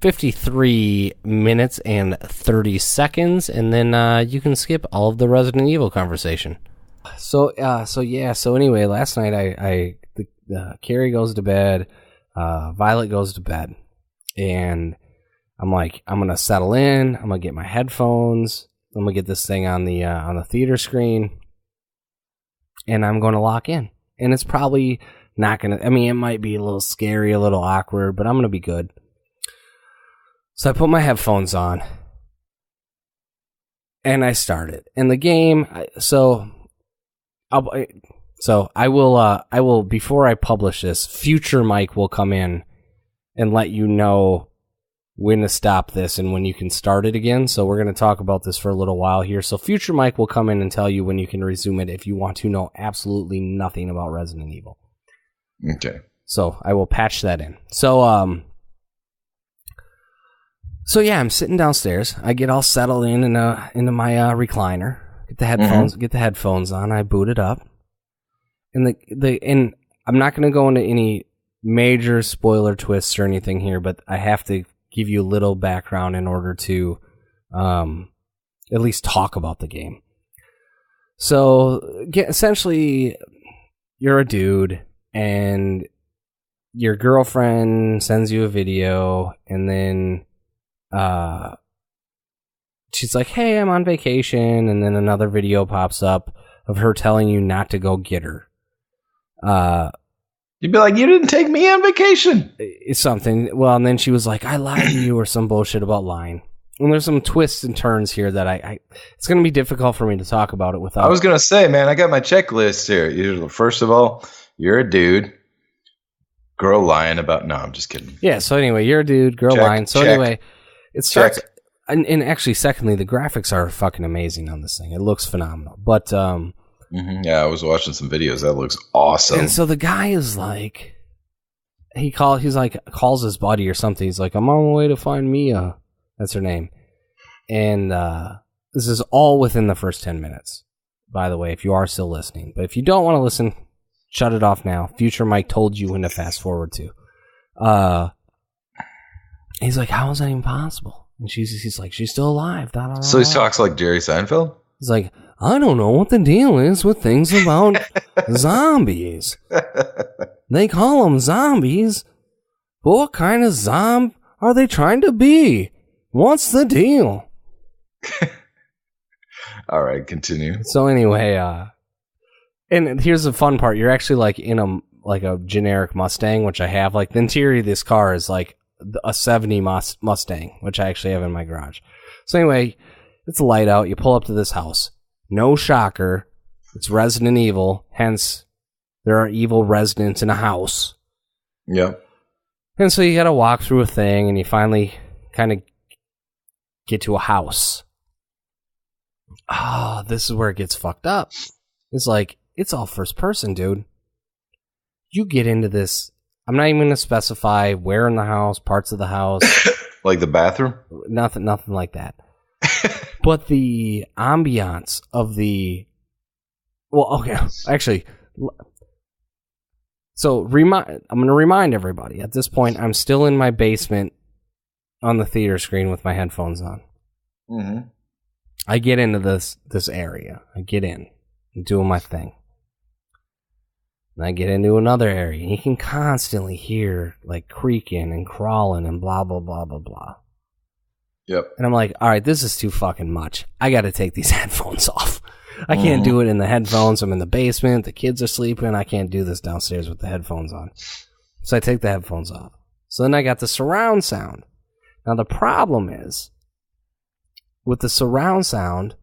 53 minutes and 30 seconds, and then you can skip all of the Resident Evil conversation. So anyway, last night Carrie goes to bed, Violet goes to bed, and I'm like, I'm gonna settle in. I'm gonna get my headphones. I'm gonna get this thing on the theater screen, and I'm gonna lock in. And it's probably not gonna. I mean, it might be a little scary, a little awkward, but I'm gonna be good. So I put my headphones on, and I started. And the game. I will before I publish this, Future Mike will come in and let you know when to stop this and when you can start it again. So we're going to talk about this for a little while here. So Future Mike will come in and tell you when you can resume it if you want to know absolutely nothing about Resident Evil. Okay. So I will patch that in. So yeah, I'm sitting downstairs. I get all settled into my recliner. Get the headphones on. I boot it up. And and I'm not going to go into any major spoiler twists or anything here, but I have to give you a little background in order to at least talk about the game. So, essentially, you're a dude, and your girlfriend sends you a video, and then she's like, hey, I'm on vacation, and then another video pops up of her telling you not to go get her. You'd be like, you didn't take me on vacation. It's something. Well, and then she was like, I lied to you, or some bullshit about lying. And there's some twists and turns here that it's going to be difficult for me to talk about it without. I was going to say, man, I got my checklist here. First of all, you're a dude. Girl lying about. No, I'm just kidding. Yeah. So anyway, you're a dude. Girl lying. So anyway, it starts. And actually, secondly, the graphics are fucking amazing on this thing. It looks phenomenal. But Mm-hmm. Yeah, I was watching some videos. That looks awesome. And so the guy is like, calls his buddy or something. He's like, I'm on my way to find Mia. That's her name. And this is all within the first 10 minutes, by the way, if you are still listening. But if you don't want to listen, shut it off now. Future Mike told you when to fast forward to. He's like, how is that even possible? And he's like, she's still alive. So he talks like Jerry Seinfeld? He's like, I don't know what the deal is with things about zombies. They call them zombies, but what kind of zombie are they trying to be? What's the deal? All right, continue. So anyway, and here's the fun part. You're actually like in a generic Mustang, which I have. Like the interior of this car is like a 70 Mustang, which I actually have in my garage. So anyway, it's light out. You pull up to this house. No shocker. It's Resident Evil. Hence, there are evil residents in a house. Yep. And so you got to walk through a thing, and you finally kind of get to a house. Ah, this is where it gets fucked up. It's like, it's all first person, dude. You get into this. I'm not even going to specify where in the house, parts of the house. Like the bathroom? Nothing like that. But the ambiance of the... Well, okay, actually... So, I'm going to remind everybody, at this point, I'm still in my basement on the theater screen with my headphones on. Mm-hmm. I get into this area. I get in. I'm doing my thing. And I get into another area, and you can constantly hear, like, creaking and crawling and blah, blah, blah, blah, blah. Yep. And I'm like, all right, this is too fucking much. I got to take these headphones off. I can't do it in the headphones. I'm in the basement. The kids are sleeping. I can't do this downstairs with the headphones on. So I take the headphones off. So then I got the surround sound. Now the problem is, with the surround sound,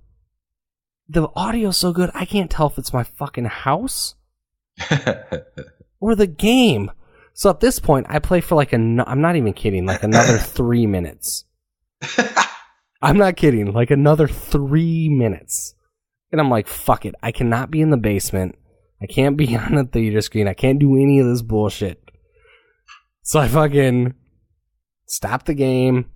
the audio's so good, I can't tell if it's my fucking house or the game. So at this point, I play for like I'm not even kidding, like another 3 minutes. I'm not kidding, like another 3 minutes. And I'm like, fuck it. I cannot be in the basement. I can't be on the theater screen. I can't do any of this bullshit. So I fucking stop the game,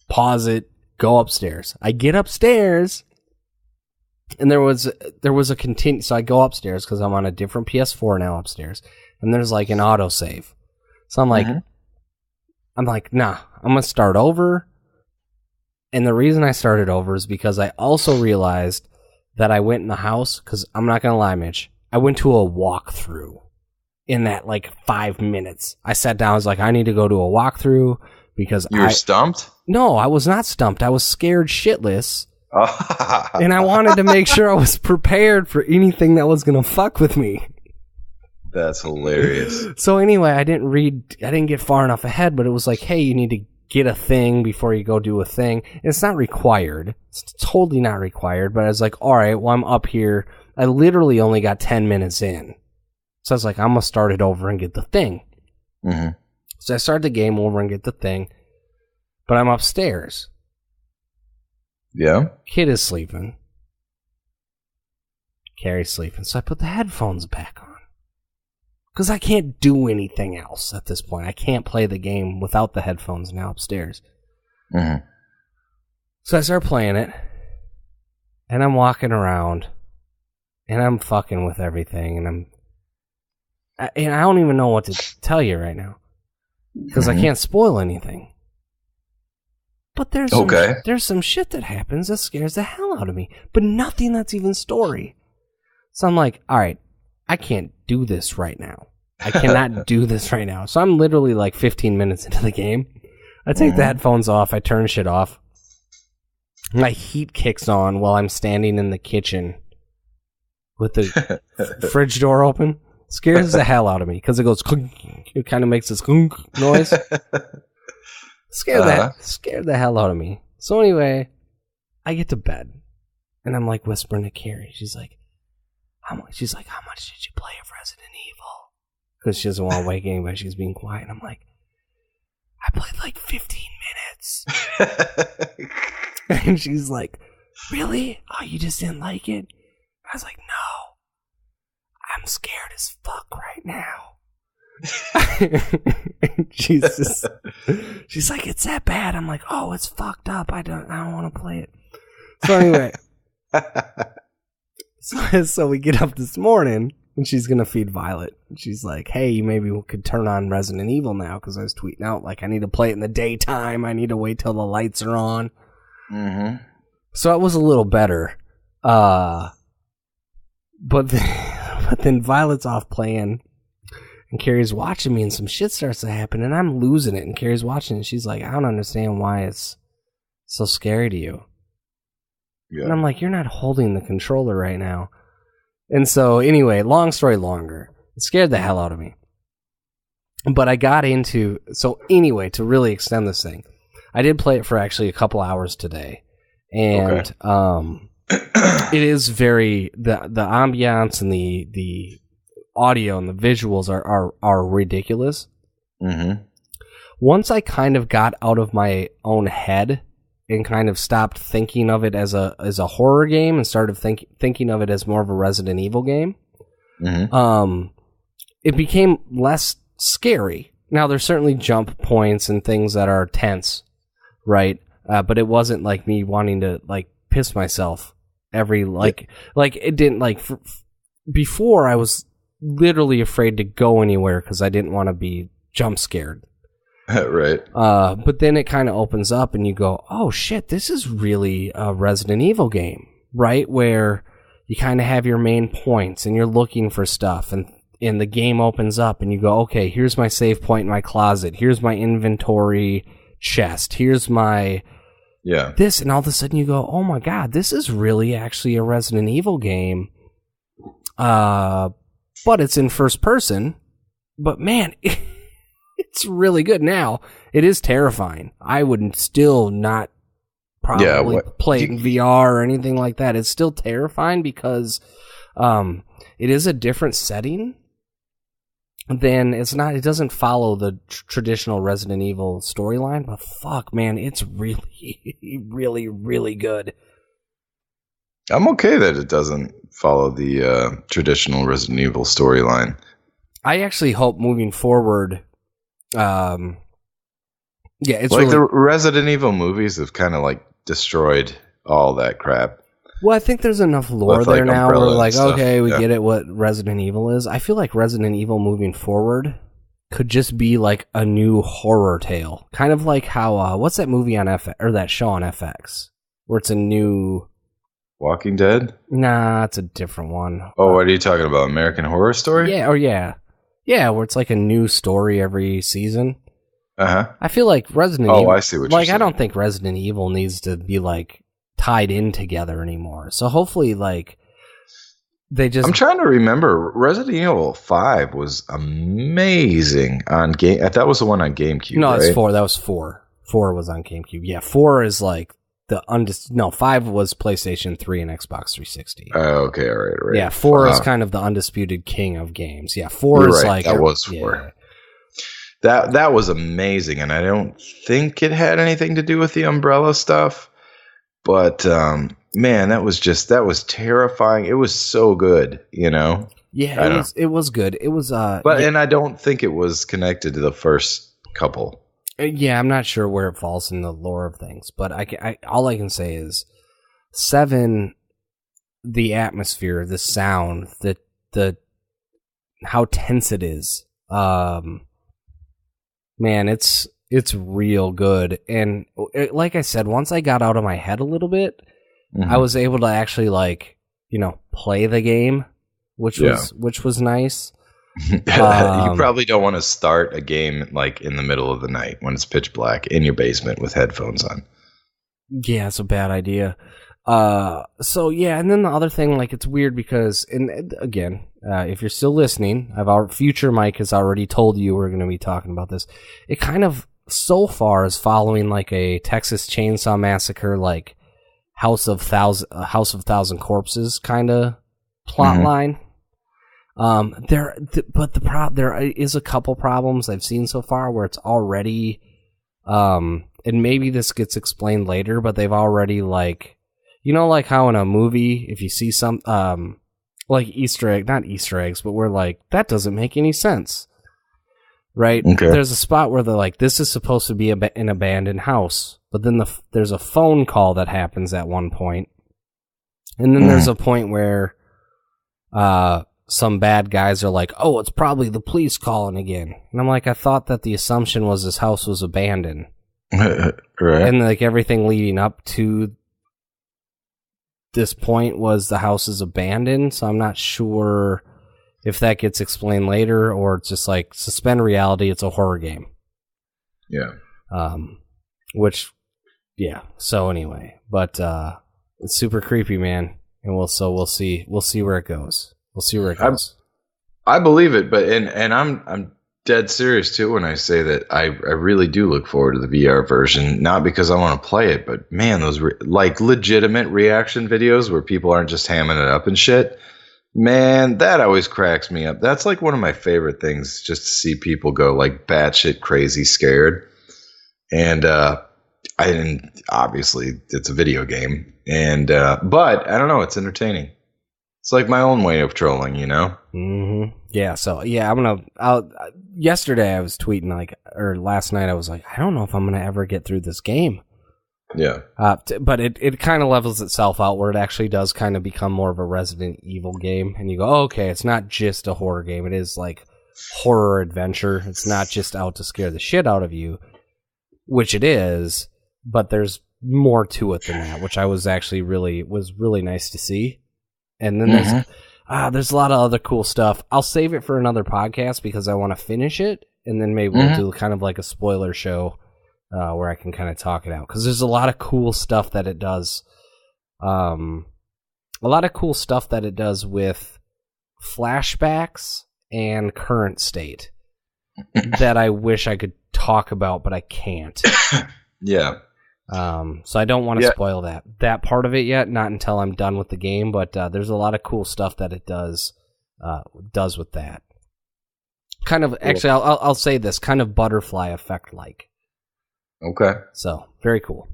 pause it, go upstairs. I get upstairs, and there was a continue. So I go upstairs because I'm on a different PS4 now upstairs, and there's like an autosave. So I'm like, nah, I'm gonna start over. And the reason I started over is because I also realized that I went in the house, because I'm not going to lie, Mitch, I went to a walkthrough in that like 5 minutes. I sat down, I was like, I need to go to a walkthrough because You were stumped? No, I was not stumped. I was scared shitless. And I wanted to make sure I was prepared for anything that was going to fuck with me. That's hilarious. So anyway, I didn't get far enough ahead, but it was like, hey, you need to get a thing before you go do a thing. And it's not required. It's totally not required. But I was like, all right, well, I'm up here. I literally only got 10 minutes in. So I was like, I'm going to start it over and get the thing. Mm-hmm. So I start the game over and get the thing. But I'm upstairs. Yeah. Kid is sleeping. Carrie's sleeping. So I put the headphones back on. Because I can't do anything else at this point. I can't play the game without the headphones now upstairs. Mm-hmm. So I start playing it. And I'm walking around. And I'm fucking with everything. And I don't even know what to tell you right now. Because I can't spoil anything. But there's some shit that happens that scares the hell out of me. But nothing that's even story. So I'm like, all right, I can't do this right now. I cannot do this right now. So I'm literally like 15 minutes into the game. I take the headphones off. I turn shit off. My heat kicks on while I'm standing in the kitchen with the fridge door open. Scares the hell out of me because it goes clunk. It kind of makes this clunk noise. Scared the hell out of me. So anyway, I get to bed and I'm like whispering to Carrie. She's like, how much did you play of Resident Evil? Because she doesn't want to wake anybody. She's being quiet. And I'm like, I played like 15 minutes. And she's like, really? Oh, you just didn't like it? I was like, no, I'm scared as fuck right now. Jesus. She's like, it's that bad. I'm like, oh, it's fucked up. I don't want to play it. So anyway, so we get up this morning and she's gonna feed Violet. She's like, hey, maybe we could turn on Resident Evil now, because I was tweeting out like I need to play it in the daytime. I need to wait till the lights are on. Mm-hmm. So it was a little better. But then Violet's off playing. And Carrie's watching me, and some shit starts to happen, and I'm losing it. And Carrie's watching it, and she's like, I don't understand why it's so scary to you. Yeah. And I'm like, you're not holding the controller right now. And so, anyway, long story longer, it scared the hell out of me. But I got into... So, anyway, to really extend this thing, I did play it for actually a couple hours today. And it is very... The ambiance and the audio and the visuals are ridiculous. Mm-hmm. Once I kind of got out of my own head and kind of stopped thinking of it as a horror game and started thinking of it as more of a Resident Evil game, mm-hmm. It became less scary. Now, there's certainly jump points and things that are tense, right? But it wasn't like me wanting to like piss myself every it didn't before I was literally afraid to go anywhere because I didn't want to be jump scared. Right. But then it kind of opens up and you go, oh shit, this is really a Resident Evil game, right? Where you kind of have your main points and you're looking for stuff, and the game opens up and you go, okay, here's my save point in my closet. Here's my inventory chest. Here's my this, and all of a sudden you go, oh my god, this is really actually a Resident Evil game. But it's in first person. But man, it's really good. Now, it is terrifying. I would still not probably play it in VR or anything like that. It's still terrifying because it is a different setting. Then it doesn't follow the traditional Resident Evil storyline. But fuck, man, it's really, really, really good. I'm okay that it doesn't follow the traditional Resident Evil storyline. I actually hope moving forward, it's like really, the Resident Evil movies have kind of like destroyed all that crap. Well, I think there's enough lore there now where like, okay, we get it what Resident Evil is. I feel like Resident Evil moving forward could just be like a new horror tale. Kind of like how, what's that movie on FX, or that show on FX, where it's a new... Walking Dead? Nah, it's a different one. Oh, what are you talking about? American Horror Story? Yeah, Yeah, where it's like a new story every season. Uh-huh. I feel like Resident Evil... I see what you're saying. I don't think Resident Evil needs to be like tied in together anymore. So hopefully like they just... I'm trying to remember. Resident Evil 5 was amazing on game. That was the one on GameCube, No, right? it's 4. That was 4. 4 was on GameCube. Yeah, 4 is like... 5 was PlayStation 3 and Xbox 360. Oh, okay, all right. Yeah, 4 is kind of the undisputed king of games. Yeah, 4 is like... That was 4. Yeah. That was amazing, and I don't think it had anything to do with the Umbrella stuff, but man, that was terrifying. It was so good, you know? Yeah, it was good. It was... and I don't think it was connected to the first couple. Yeah, I'm not sure where it falls in the lore of things, but all I can say is 7, the atmosphere, the sound, the how tense it is. Man, it's real good. And like I said, once I got out of my head a little bit, mm-hmm. I was able to actually play the game, which was nice. You probably don't want to start a game like in the middle of the night when it's pitch black in your basement with headphones on. Yeah, it's a bad idea. So yeah, and then the other thing, like, it's weird because, and again, if you're still listening, our future Mike has already told you we're going to be talking about this. It kind of so far is following like a Texas Chainsaw Massacre, like House of Thousand Corpses kind of plot mm-hmm. line. There is a couple problems I've seen so far where it's already, and maybe this gets explained later, but they've already like how in a movie, if you see like not Easter eggs, but we're like, that doesn't make any sense. Right? Okay. There's a spot where they're like, this is supposed to be an abandoned house. But then there's a phone call that happens at one point. And then there's a point where some bad guys are like, oh, it's probably the police calling again. And I'm like, I thought that the assumption was this house was abandoned. Right. And like everything leading up to this point was the house is abandoned. So I'm not sure if that gets explained later, or it's just like suspend reality. It's a horror game. Yeah. So anyway, but it's super creepy, man. And we'll see where it goes. We'll see where it goes. I believe it, but and I'm dead serious too when I say that I really do look forward to the VR version, not because I want to play it, but man, those like legitimate reaction videos where people aren't just hamming it up and shit. Man, that always cracks me up. That's like one of my favorite things, just to see people go like batshit crazy scared. And obviously it's a video game, and but I don't know, it's entertaining. It's like my own way of trolling, you know? Mm-hmm. Yeah, so yeah, yesterday I was tweeting or last night I was like, I don't know if I'm going to ever get through this game. Yeah. But it kind of levels itself out where it actually does kind of become more of a Resident Evil game. And you go, oh, okay, it's not just a horror game. It is like horror adventure. It's not just out to scare the shit out of you, which it is, but there's more to it than that, which I was actually really nice to see. And then there's a lot of other cool stuff. I'll save it for another podcast because I want to finish it, and then maybe we'll do kind of like a spoiler show where I can kind of talk it out, because there's a lot of cool stuff that it does. A lot of cool stuff that it does with flashbacks and current state that I wish I could talk about, but I can't. Yeah. So I don't want to spoil that part of it yet, not until I'm done with the game, but there's a lot of cool stuff that it does with that. Kind of, actually, I'll say this, kind of butterfly effect like. Okay. So, very cool.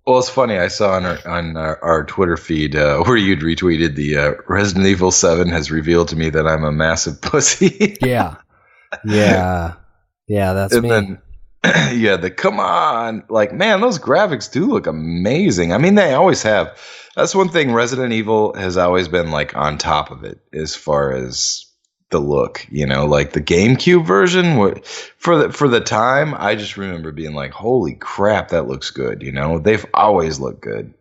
Well, it's funny. I saw on our Twitter feed where you'd retweeted the Resident Evil 7 has revealed to me that I'm a massive pussy. Yeah, that's and me. Then, come on. Like, man, those graphics do look amazing. I mean, they always have. That's one thing Resident Evil has always been, like, on top of it as far as the look, you know, like the GameCube version for the time, I just remember being like, holy crap, that looks good. You know, they've always looked good.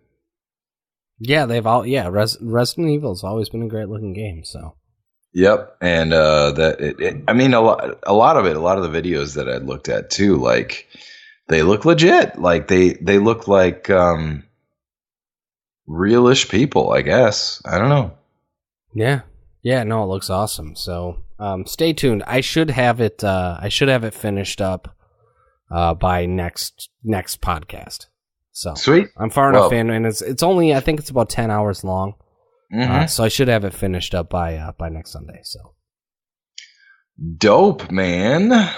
Yeah, Resident Evil's always been a great looking game. So, yep. And I mean, a lot of the videos that I looked at too, like they look legit. Like they look like realish people, I guess. I don't know. Yeah, no, it looks awesome. So, stay tuned. I should have it finished up by next podcast. So sweet. I'm far enough in, and it's only, I think it's about 10 hours long. So I should have it finished up by next Sunday. So dope, man.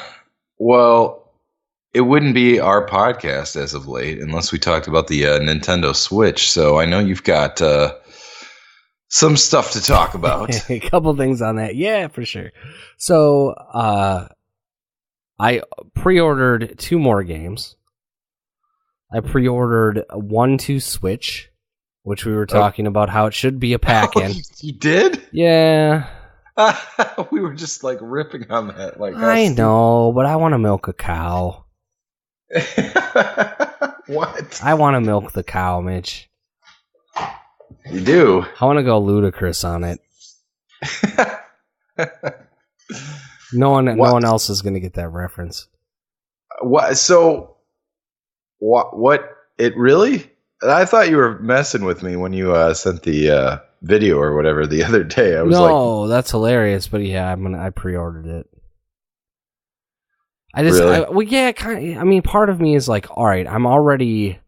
Well, it wouldn't be our podcast as of late unless we talked about the Nintendo Switch. So I know you've got some stuff to talk about. A couple things on that. Yeah, for sure. So, I pre-ordered 2 more games. I pre-ordered 1-2 Switch, which we were talking about how it should be a pack-in. You did? Yeah. We were just like ripping on that. Like, I know, but I want to milk a cow. What? I want to milk the cow, Mitch. You do? I want to go ludicrous on it. No one else is going to get that reference. What? So, what? It really? I thought you were messing with me when you sent the video or whatever the other day. I was no, that's hilarious. But yeah, I pre-ordered it. Really? I mean, part of me is like, all right, I'm already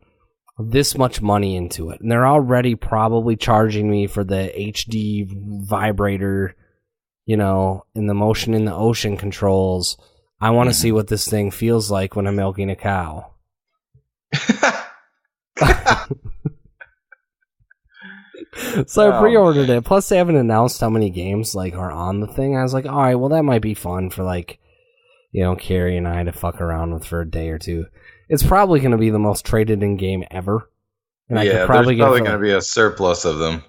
this much money into it, and they're already probably charging me for the HD vibrator, you know, and the motion in the ocean controls. I want to see what this thing feels like when I'm milking a cow. So I pre-ordered it. Plus, they haven't announced how many games like are on the thing. I was like, all right, well, that might be fun for like, Carrie and I to fuck around with for a day or two. It's probably going to be the most traded in game ever. And there's probably going to be a surplus of them.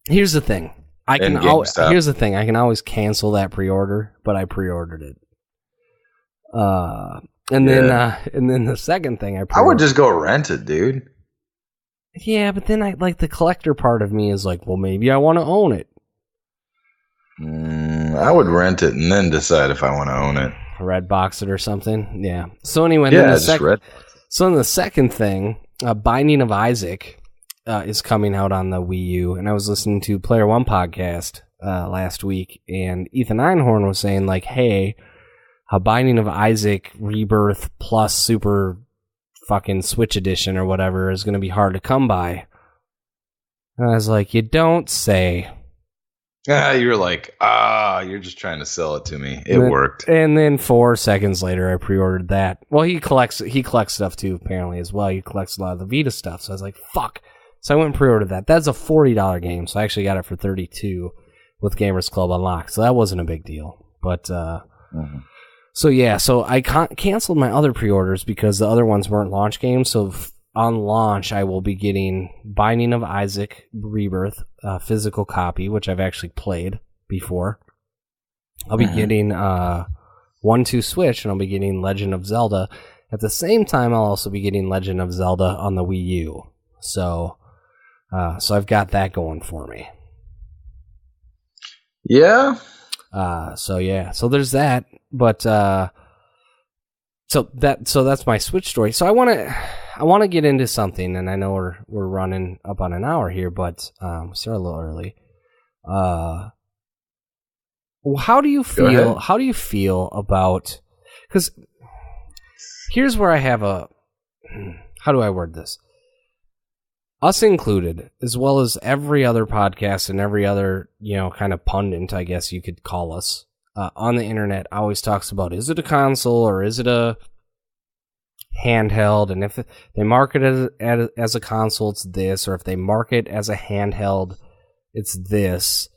Here's the thing. Here's the thing. I can always cancel that pre-order, but I pre-ordered it. And then the second thing I would just go rent it, dude. Yeah, but then the collector part of me is like, well, maybe I want to own it. I would rent it and then decide if I want to own it. Red box it or something. Yeah. So anyway, so the second thing, Binding of Isaac is coming out on the Wii U, and I was listening to Player One podcast last week, and Ethan Einhorn was saying like, hey, Binding of Isaac Rebirth plus Super fucking Switch Edition or whatever is going to be hard to come by. And I was like, you don't say. You're like, you're just trying to sell it to me. It worked. And then 4 seconds later, I pre-ordered that. Well, he collects stuff too, apparently, as well. He collects a lot of the Vita stuff. So I was like, fuck. So I went and pre-ordered that. That's a $40 game, so I actually got it for $32 with Gamers Club Unlocked. So that wasn't a big deal. But, So yeah, so I canceled my other pre-orders because the other ones weren't launch games. So on launch, I will be getting Binding of Isaac Rebirth, physical copy, which I've actually played before. I'll be getting 1-2 Switch, and I'll be getting Legend of Zelda. At the same time, I'll also be getting Legend of Zelda on the Wii U. So I've got that going for me. Yeah. So there's that. But so that's my Switch story. So I want to get into something, and I know we're running up on an hour here, but start a little early. How do you feel? How do you feel about? Because here's where I have a. How do I word this? Us included, as well as every other podcast and every other kind of pundit, I guess you could call us. On the internet always talks about, is it a console or is it a handheld? And if they market it as a console, it's this. Or if they market as a handheld, it's this.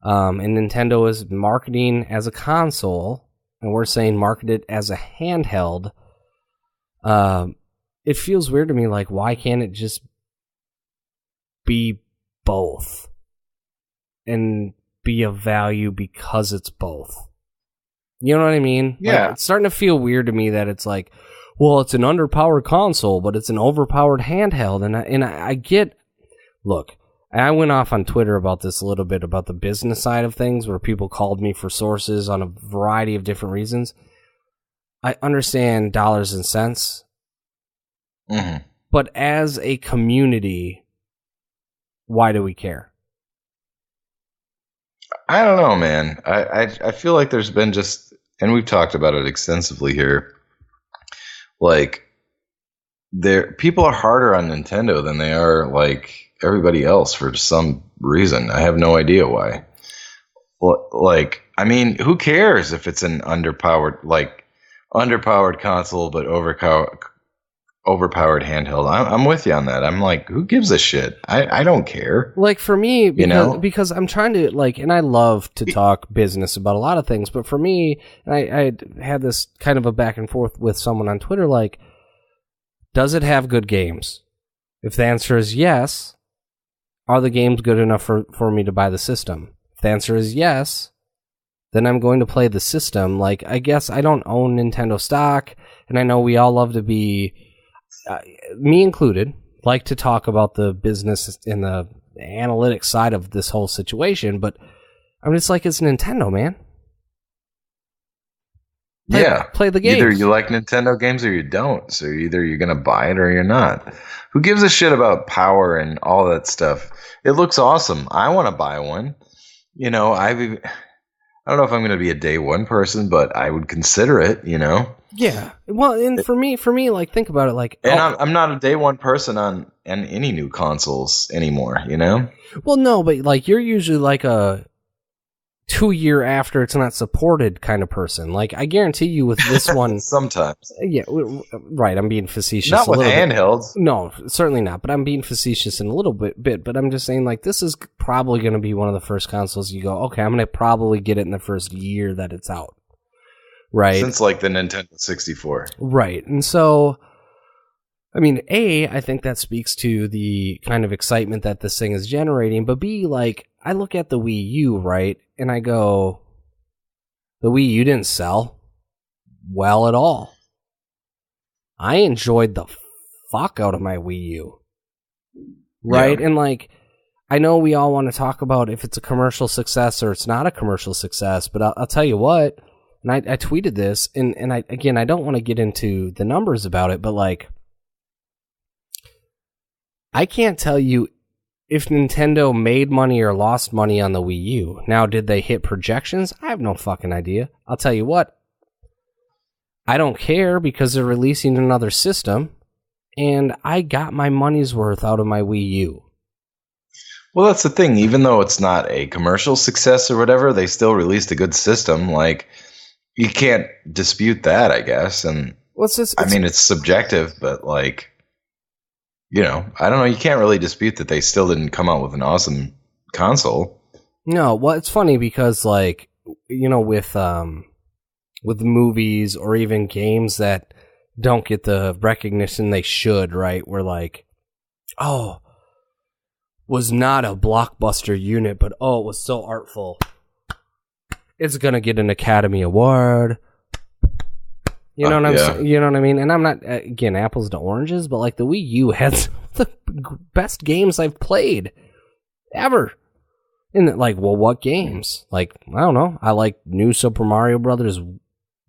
And Nintendo is marketing as a console, and we're saying market it as a handheld. It feels weird to me, like, why can't it just be both? And be of value because it's both. You know what I mean? Yeah. Like, it's starting to feel weird to me that it's like, well, it's an underpowered console, but it's an overpowered handheld. And I get, look, I went off on Twitter about this a little bit, about the business side of things, where people called me for sources on a variety of different reasons. I understand dollars and cents, but as a community, why do we care? I don't know, man. I feel like there's been just, and we've talked about it extensively here, like, people are harder on Nintendo than they are like everybody else for some reason. I have no idea why. Like, I mean, who cares if it's an underpowered console but overpowered handheld? I'm with you on that. I'm like, who gives a shit? I don't care. Like, for me, because I'm trying to, like, and I love to talk business about a lot of things, but for me, and I had this kind of a back and forth with someone on Twitter, like, does it have good games? If the answer is yes, are the games good enough for me to buy the system? If the answer is yes, then I'm going to play the system. Like, I guess I don't own Nintendo stock, and I know we all love to be, me included, like to talk about the business and the analytics side of this whole situation, but I'm just like, it's Nintendo, man. Play the games. Either you like Nintendo games or you don't. So either you're going to buy it or you're not. Who gives a shit about power and all that stuff? It looks awesome. I want to buy one. I don't know if I'm going to be a day one person, but I would consider it, Yeah. Well, and for me, like, think about it, like, and I'm not a day one person on any new consoles anymore, Well, no, but like, you're usually like a 2 year after it's not supported kind of person. Like, I guarantee you with this one... Sometimes. Yeah, right, I'm being facetious. Not a with little handhelds. bit. No, certainly not, but I'm being facetious in a little bit, but I'm just saying, like, this is probably going to be one of the first consoles you go, okay, I'm going to probably get it in the first year that it's out. Right? Since, like, the Nintendo 64. Right, and so... I mean, A, I think that speaks to the kind of excitement that this thing is generating, but B, like, I look at the Wii U, right, and I go, the Wii U didn't sell well at all. I enjoyed the fuck out of my Wii U, right? Yeah. And, like, I know we all want to talk about if it's a commercial success or it's not a commercial success, but I'll tell you what, and I tweeted this, and I don't want to get into the numbers about it, but, like, I can't tell you if Nintendo made money or lost money on the Wii U. Now, did they hit projections? I have no fucking idea. I'll tell you what. I don't care because they're releasing another system, and I got my money's worth out of my Wii U. Well, that's the thing. Even though it's not a commercial success or whatever, they still released a good system. Like, you can't dispute that, I guess. And I mean, it's subjective, but, like... You know, I don't know. You can't really dispute that they still didn't come out with an awesome console. No, well, it's funny because, like, you know, with movies or even games that don't get the recognition they should, right? We're like, oh, was not a blockbuster unit, but oh, it was so artful. It's gonna get an Academy Award. You know what I'm saying? You know what I mean? And I'm not, again, apples to oranges, but like the Wii U has the best games I've played ever. And like, well, what games? Like, I don't know. I like new Super Mario Brothers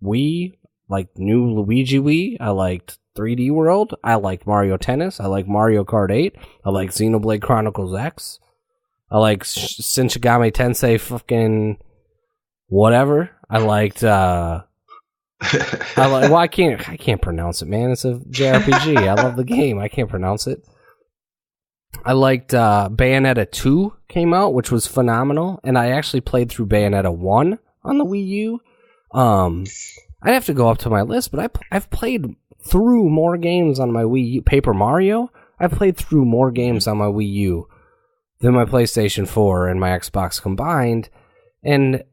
Wii, like new Luigi Wii. I liked 3D World. I liked Mario Tennis. I like Mario Kart 8. I like Xenoblade Chronicles X. I like Shin Megami Tensei fucking whatever. I liked, I can't pronounce it, man. It's a JRPG. I love the game. I can't pronounce it. I liked Bayonetta 2 came out, which was phenomenal, and I actually played through Bayonetta 1 on the Wii U. I'd have to go up to my list, but I've played through more games on my Wii U. Paper Mario, I've played through more games on my Wii U than my PlayStation 4 and my Xbox combined, and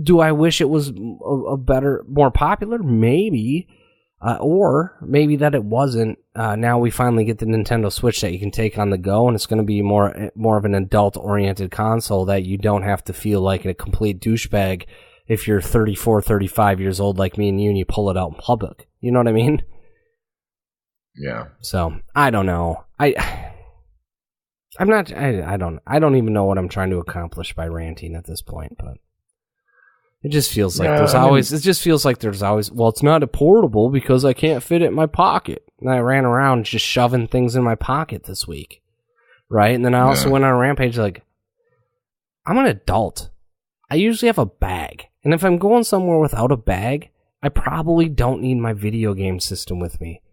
do I wish it was a better, more popular? Maybe. Or maybe that it wasn't. Now we finally get the Nintendo Switch that you can take on the go, and it's going to be more of an adult-oriented console that you don't have to feel like a complete douchebag if you're 34, 35 years old like me and you pull it out in public. You know what I mean? Yeah. So, I don't know. I don't even know what I'm trying to accomplish by ranting at this point, but it just feels like well, it's not a portable because I can't fit it in my pocket. And I ran around just shoving things in my pocket this week. Right? And then I also went on a rampage like, I'm an adult. I usually have a bag. And if I'm going somewhere without a bag, I probably don't need my video game system with me.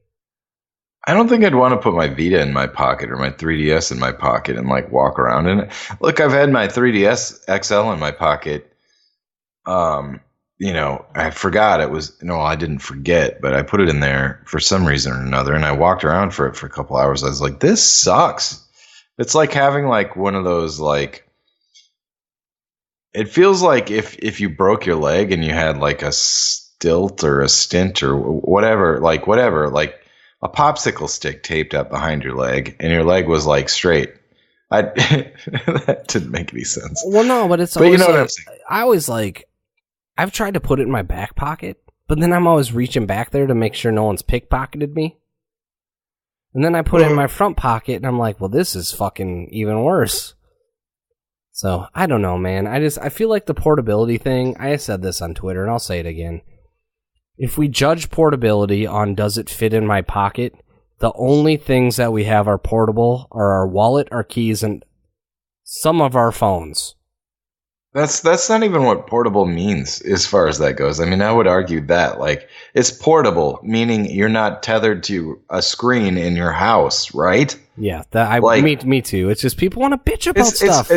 I don't think I'd want to put my Vita in my pocket or my 3DS in my pocket and like walk around in it. Look, I've had my 3DS XL in my pocket. You know, I forgot I didn't forget, but I put it in there for some reason or another, and I walked around for it for a couple hours. I was like, this sucks. It's like having like one of those, like, it feels like if you broke your leg and you had like a stilt or a stint or whatever, like a popsicle stick taped up behind your leg and your leg was like straight. That didn't make any sense. Well, no, but it's always, you know what I'm saying? I always like, I've tried to put it in my back pocket, but then I'm always reaching back there to make sure no one's pickpocketed me. And then I put it in my front pocket, and I'm like, well, this is fucking even worse. So, I don't know, man. I feel like the portability thing, I said this on Twitter, and I'll say it again. If we judge portability on does it fit in my pocket, the only things that we have are portable are our wallet, our keys, and some of our phones. That's not even what portable means as far as that goes. I mean, I would argue that like it's portable, meaning you're not tethered to a screen in your house, right? Yeah, Like me too. It's just people want to bitch about stuff.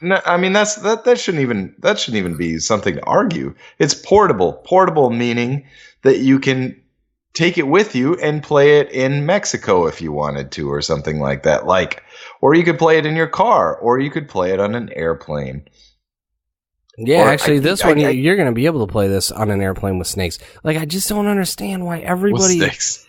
no, I mean that shouldn't even be something to argue. It's portable. Portable meaning that you can take it with you and play it in Mexico if you wanted to, or something like that. Like, or you could play it in your car, or you could play it on an airplane. Yeah, actually, you're going to be able to play this on an airplane with snakes. Like, I just don't understand why everybody. With snakes.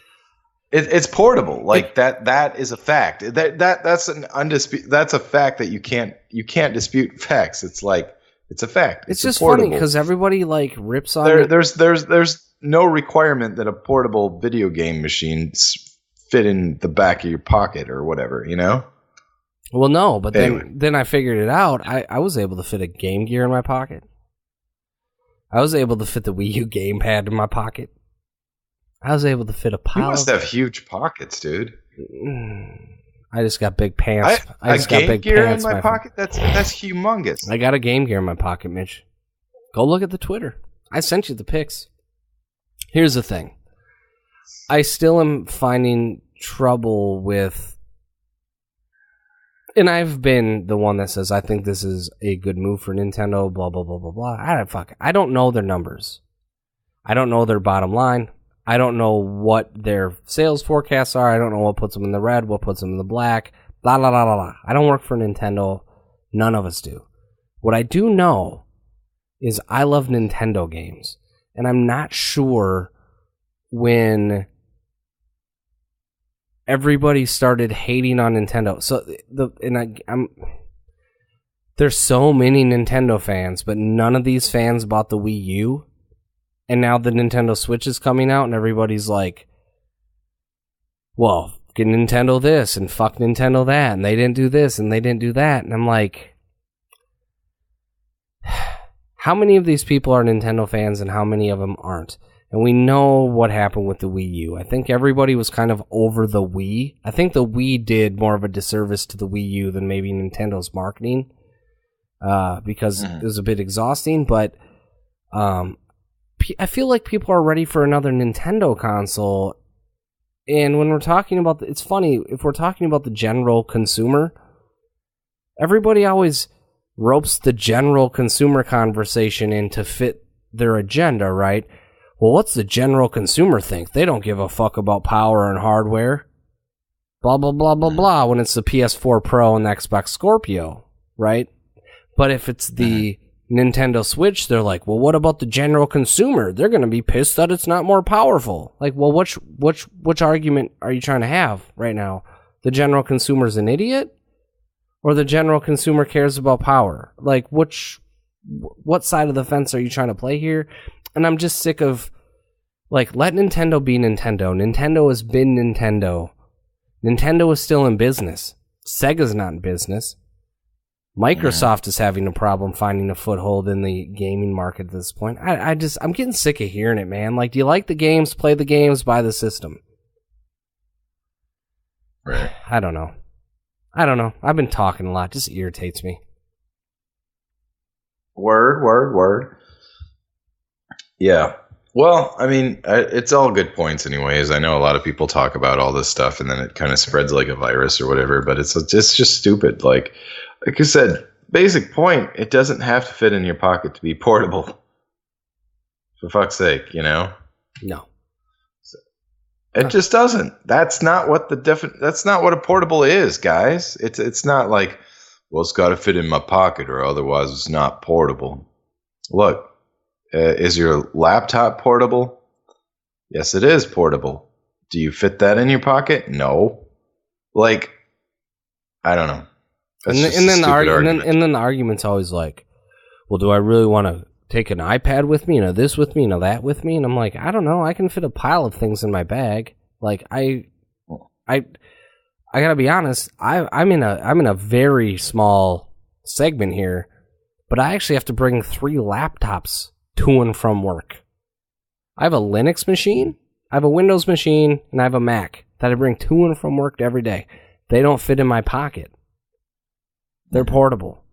It's portable. Like that is a fact. That's an undisputed. That's a fact that you can't dispute facts. It's like it's a fact. It's just funny because everybody like rips on it. There's no requirement that a portable video game machine fit in the back of your pocket or whatever. You know. Well, no, but anyway. then I figured it out. I was able to fit a Game Gear in my pocket. I was able to fit the Wii U gamepad in my pocket. I was able to fit a pile. You must have huge pockets, dude. I just got big pants. I just got big Gear pants in my pocket. That's humongous. I got a Game Gear in my pocket, Mitch. Go look at the Twitter. I sent you the pics. Here's the thing. I still am finding trouble with. And I've been the one that says I think this is a good move for Nintendo, blah, blah, blah, blah, blah. I don't know their numbers. I don't know their bottom line. I don't know what their sales forecasts are. I don't know what puts them in the red, what puts them in the black, blah, blah, blah, blah, blah. I don't work for Nintendo. None of us do. What I do know is I love Nintendo games. And I'm not sure when everybody started hating on Nintendo. So there's so many Nintendo fans, but none of these fans bought the Wii U. And now the Nintendo Switch is coming out, and everybody's like, well, get Nintendo this, and fuck Nintendo that, and they didn't do this, and they didn't do that. And I'm like, how many of these people are Nintendo fans, and how many of them aren't? And we know what happened with the Wii U. I think everybody was kind of over the Wii. I think the Wii did more of a disservice to the Wii U than maybe Nintendo's marketing, because it was a bit exhausting, but I feel like people are ready for another Nintendo console. And when we're talking about it's funny, if we're talking about the general consumer, everybody always ropes the general consumer conversation in to fit their agenda, right? Well, what's the general consumer think? They don't give a fuck about power and hardware. Blah, blah, blah, blah, blah, when it's the PS4 Pro and the Xbox Scorpio, right? But if it's the Nintendo Switch, they're like, well, what about the general consumer? They're going to be pissed that it's not more powerful. Like, well, which argument are you trying to have right now? The general consumer's an idiot? Or the general consumer cares about power? Like, what side of the fence are you trying to play here? And I'm just sick of, like, let Nintendo be Nintendo. Nintendo has been Nintendo. Nintendo is still in business. Sega's not in business. Microsoft is having a problem finding a foothold in the gaming market at this point. I'm getting sick of hearing it, man. Like, do you like the games? Play the games, buy the system. Right. I don't know. I've been talking a lot. It just irritates me. Word. Yeah. Well, I mean, it's all good points anyways. I know a lot of people talk about all this stuff and then it kind of spreads like a virus or whatever, but it's just stupid. Like I said, basic point, it doesn't have to fit in your pocket to be portable. For fuck's sake, you know? No. It just doesn't. That's not what that's not what a portable is, guys. It's not like, well, it's got to fit in my pocket or otherwise it's not portable. Look, is your laptop portable? Yes, it is portable. Do you fit that in your pocket? No. Like, I don't know. And then the argument's always like, well, do I really want to take an iPad with me, this with me, that with me? And I'm like, I don't know. I can fit a pile of things in my bag. Like, I gotta be honest. I'm in a very small segment here, but I actually have to bring 3 laptops to and from work. I have a Linux machine, I have a Windows machine, and I have a Mac that I bring to and from work every day. They don't fit in my pocket. They're portable.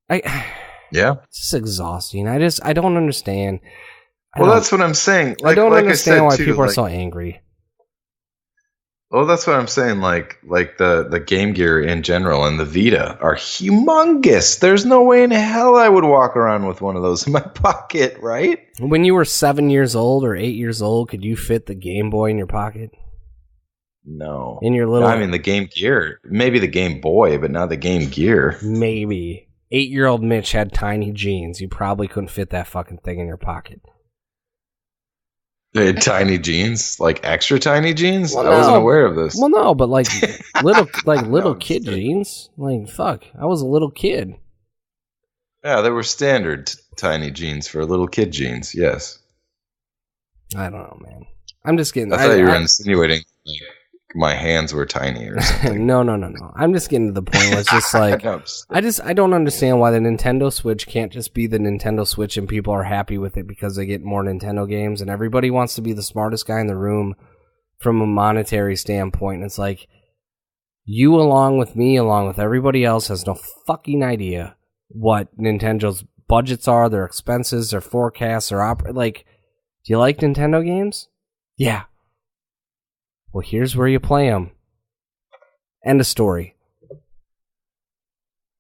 Yeah. It's just exhausting. I don't understand. Well, that's what I'm saying. I don't understand why people are so angry. Well, that's what I'm saying. Like the Game Gear in general and the Vita are humongous. There's no way in hell I would walk around with one of those in my pocket, right? When you were 7 years old or 8 years old, could you fit the Game Boy in your pocket? No. In your little... I mean, the Game Gear. Maybe the Game Boy, but not the Game Gear. Maybe. 8-year-old Mitch had tiny jeans. You probably couldn't fit that fucking thing in your pocket. They had tiny jeans? Like extra tiny jeans? Well, I wasn't aware of this. Well, no, but like little kid jeans. Like, fuck. I was a little kid. Yeah, they were standard tiny jeans for little kid jeans, yes. I don't know, man. I'm just getting... I thought you were insinuating like, my hands were tiny or something. No. I'm just getting to the point where it's just like... I don't understand why the Nintendo Switch can't just be the Nintendo Switch and people are happy with it because they get more Nintendo games and everybody wants to be the smartest guy in the room from a monetary standpoint. And it's like, you along with me, along with everybody else, has no fucking idea what Nintendo's budgets are, their expenses, their forecasts, their like, do you like Nintendo games? Yeah. Well, here's where you play them. End of story.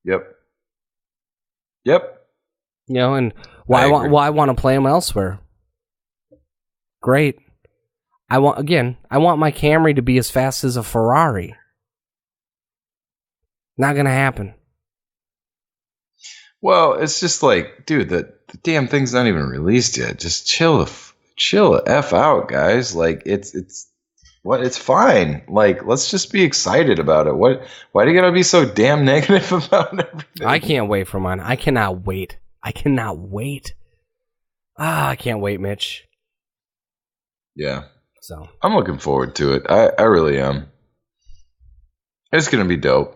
Yep. You know, and why I want to play them elsewhere? Great. I want my Camry to be as fast as a Ferrari. Not gonna happen. Well, it's just like, dude, the damn thing's not even released yet. Just chill the F out, guys. Like, it's fine. Like, let's just be excited about it. Why do you gotta be so damn negative about everything? I can't wait for mine. I cannot wait. I can't wait, Mitch. Yeah. So I'm looking forward to it. I really am. It's gonna be dope.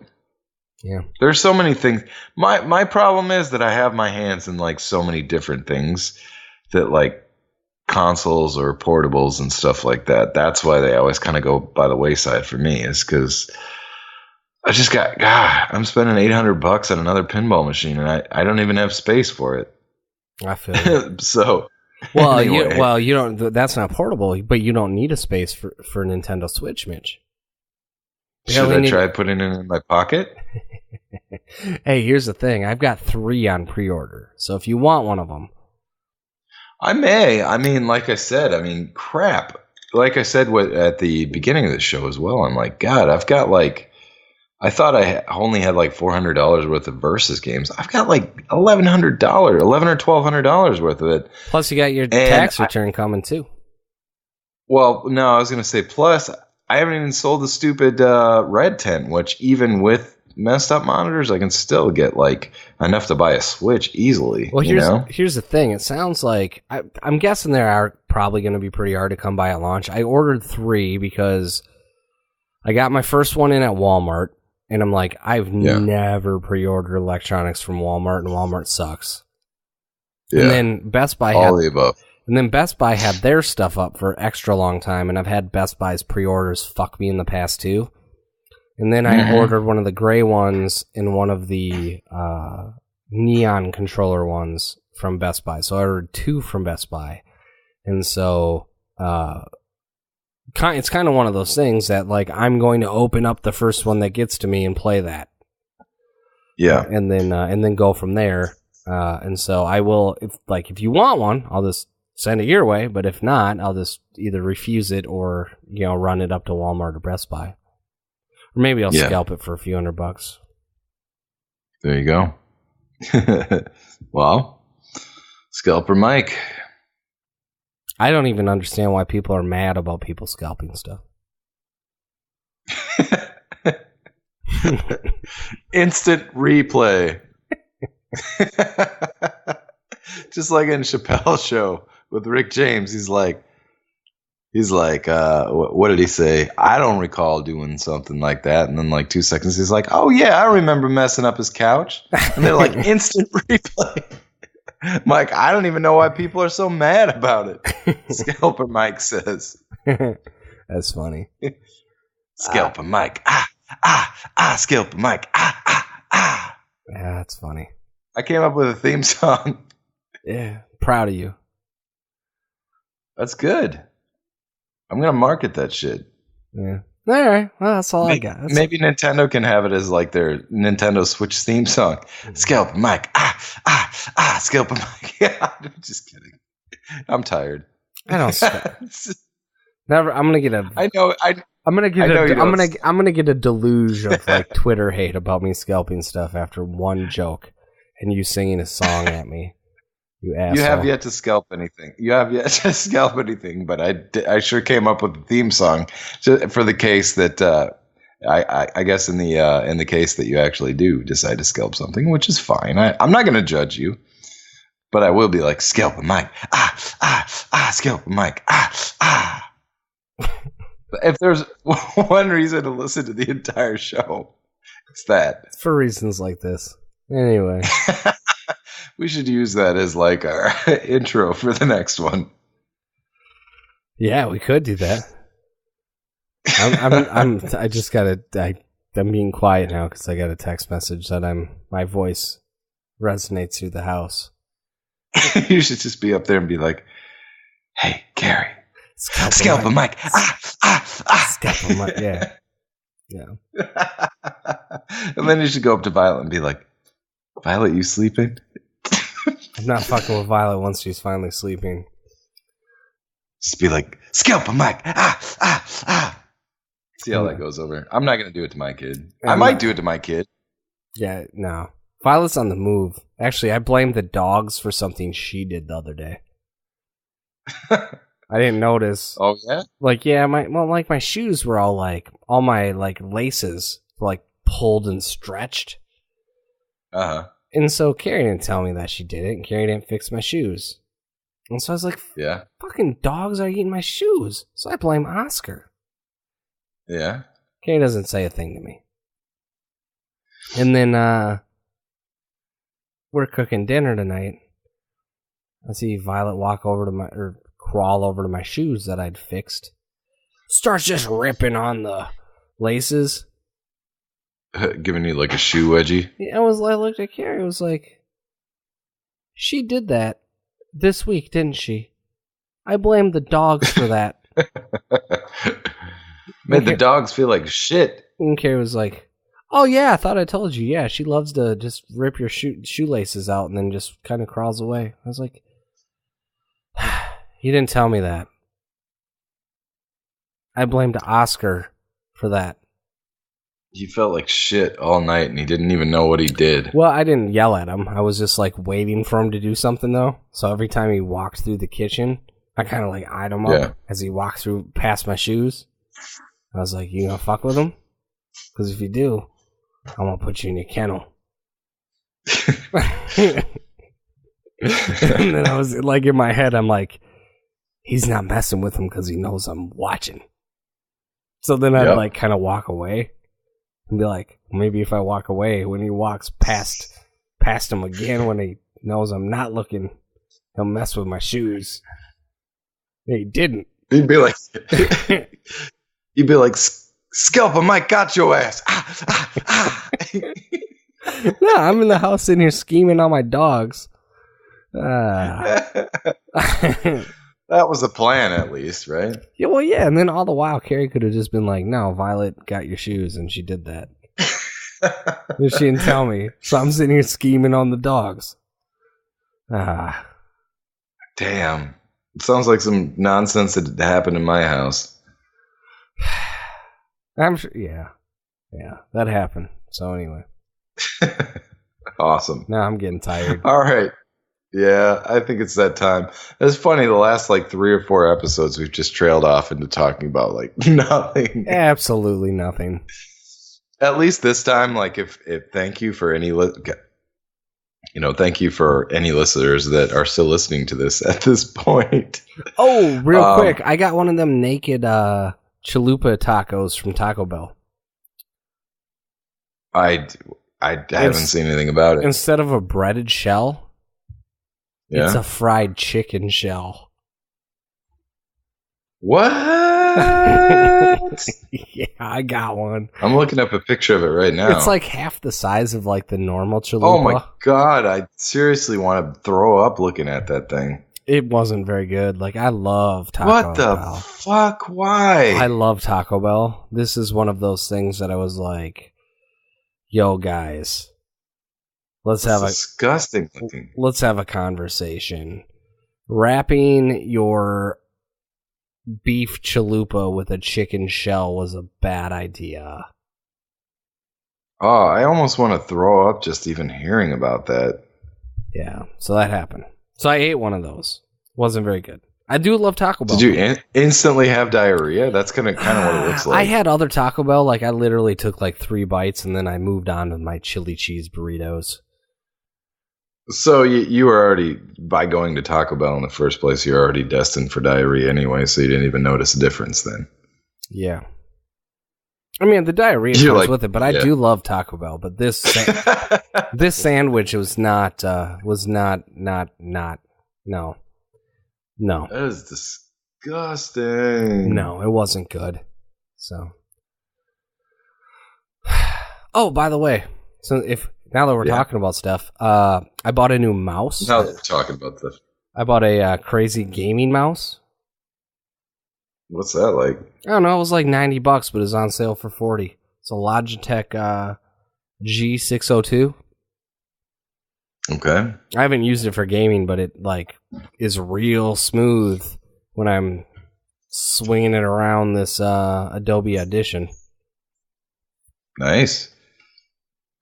Yeah. There's so many things. My problem is that I have my hands in like so many different things that like consoles or portables and stuff like that. That's why they always kind of go by the wayside for me, is because I just I'm spending $800 on another pinball machine and I don't even have space for it. I feel it. So well, anyway. you don't. That's not portable, but you don't need a space for Nintendo Switch, Mitch. Should I try putting it in my pocket? Hey, here's the thing. I've got 3 on pre-order. So if you want one of them. I may. I mean, like I said, crap. Like I said at the beginning of the show as well, I'm like, God, I've got like, I thought I only had like $400 worth of Versus games. I've got like $1,100, $1,100 or $1,200 worth of it. Plus you got your tax return coming too. Well, no, I was going to say, plus I haven't even sold the stupid Red Tent, which even with messed up monitors, I can still get like enough to buy a Switch easily. Well, here's the thing. It sounds like I'm guessing they are probably going to be pretty hard to come by at launch. I ordered 3 because I got my first one in at Walmart, and I'm like, I've never pre-ordered electronics from Walmart, and Walmart sucks. Yeah. And then Best Buy all the above. And then Best Buy had their stuff up for extra long time, and I've had Best Buy's pre-orders fuck me in the past too. And then I ordered one of the gray ones and one of the neon controller ones from Best Buy. So I ordered 2 from Best Buy. And so it's kind of one of those things that like I'm going to open up the first one that gets to me and play that. Yeah. And then go from there. And so I will, if you want one, I'll just send it your way. But if not, I'll just either refuse it or, run it up to Walmart or Best Buy. Or maybe I'll scalp it for a few $100. There you go. Well, Scalper Mike. I don't even understand why people are mad about people scalping stuff. Instant replay. Just like in Chappelle's show with Rick James, he's like, what did he say? I don't recall doing something like that. And then like 2 seconds, he's like, oh yeah, I remember messing up his couch. And they're like, instant replay. Mike, I don't even know why people are so mad about it. Scalper Mike says. That's funny. Scalper Mike. Scalper Mike. Yeah, that's funny. I came up with a theme song. Yeah, proud of you. That's good. I'm gonna market that shit. Yeah. All right. Well, that's all I got. Maybe Nintendo can have it as like their Nintendo Switch theme song. Scalp Mike. Scalp Mike. Yeah, I'm just kidding. I'm tired. I don't. Never. I'm gonna get a. I know. I'm gonna get I'm gonna get a deluge of like Twitter hate about me scalping stuff after one joke, and you singing a song at me. You asshole. You have yet to scalp anything. But I sure came up with a theme song for the case that I guess in the case that you actually do decide to scalp something, which is fine. I'm not going to judge you, but I will be like, scalp a mic. Scalp a mic. If there's one reason to listen to the entire show, it's that. It's for reasons like this. Anyway. We should use that as like our intro for the next one. Yeah, we could do that. I'm being quiet now because I got a text message that my voice resonates through the house. You should just be up there and be like, "Hey, Gary, scalp a mic. Scalp a mic. Yeah. And then you should go up to Violet and be like, "Violet, you sleeping?" I'm not fucking with Violet once she's finally sleeping. Just be like, scalp a mic. See how that goes over. I'm not going to do it to my kid. I might do it to my kid. Yeah, no. Violet's on the move. Actually, I blame the dogs for something she did the other day. I didn't notice. Oh, yeah? Like, yeah, my shoes were all my laces were pulled and stretched. Uh-huh. And so Carrie didn't tell me that she did it, and Carrie didn't fix my shoes. And so I was like, yeah, fucking dogs are eating my shoes. So I blame Oscar. Yeah. Carrie doesn't say a thing to me. And then we're cooking dinner tonight. I see Violet crawl over to my shoes that I'd fixed. Starts just ripping on the laces. Giving you like a shoe wedgie? I looked at Carrie. I was like, she did that this week, didn't she? I blame the dogs for that. Made the dogs feel like shit. And Carrie was like, oh yeah, I thought I told you. Yeah, she loves to just rip your shoelaces out and then just kind of crawls away. I was like, you didn't tell me that. I blamed Oscar for that. He felt like shit all night, and he didn't even know what he did. Well, I didn't yell at him. I was just waiting for him to do something, though. So every time he walked through the kitchen, I kind of eyed him up as he walked through past my shoes. I was like, you gonna fuck with him? Because if you do, I'm gonna put you in your kennel. And then I was in my head, I'm like, he's not messing with him because he knows I'm watching. So then I'd kind of walk away. And be like, maybe if I walk away, when he walks past him again, when he knows I'm not looking, he'll mess with my shoes. He didn't. He'd be like, scalp a mic, got your ass. No, I'm in the house sitting here scheming on my dogs. That was the plan, at least, right? Yeah, well, yeah. And then all the while, Carrie could have just been like, no, Violet got your shoes, and she did that. But she didn't tell me. So I'm sitting here scheming on the dogs. Damn. It sounds like some nonsense that happened in my house. I'm sure, yeah. Yeah, that happened. So anyway. Awesome. Now I'm getting tired. All right. Yeah, I think it's that time. It's funny, the last 3 or 4 episodes we've just trailed off into talking about nothing. Absolutely nothing. At least this time, if thank you for any thank you for any listeners that are still listening to this at this point. Oh, real quick, I got one of them naked chalupa tacos from Taco Bell. I haven't seen anything about it. Instead of a breaded shell, it's a fried chicken shell. What? What? Yeah, I got one. I'm looking up a picture of it right now. It's like half the size of like the normal chalupa. Oh my god, I seriously want to throw up looking at that thing. It wasn't very good. Like, I love Taco Bell. What the fuck? Why? I love Taco Bell. This is one of those things that I was like, yo, guys, let's have disgusting looking. Let's have a conversation. Wrapping your beef chalupa with a chicken shell was a bad idea. Oh, I almost want to throw up just even hearing about that. Yeah, so that happened. So I ate one of those. Wasn't very good. I do love Taco Bell. Did you instantly have diarrhea? That's kind of what it looks like. I had other Taco Bell. Like, I literally took like 3 bites, and then I moved on to my chili cheese burritos. So you were already, by going to Taco Bell in the first place, you're already destined for diarrhea anyway, so you didn't even notice a difference then. Yeah. I mean, the diarrhea comes with it, but I do love Taco Bell. But this this sandwich was not no. That is disgusting. No, it wasn't good. So, oh, by the way, so now that we're talking about stuff, I bought a new mouse. Now that we're talking about this, I bought a crazy gaming mouse. What's that like? I don't know. It was like $90, but it's on sale for $40. It's a Logitech G602. Okay. I haven't used it for gaming, but it like is real smooth when I'm swinging it around this Adobe Audition. Nice.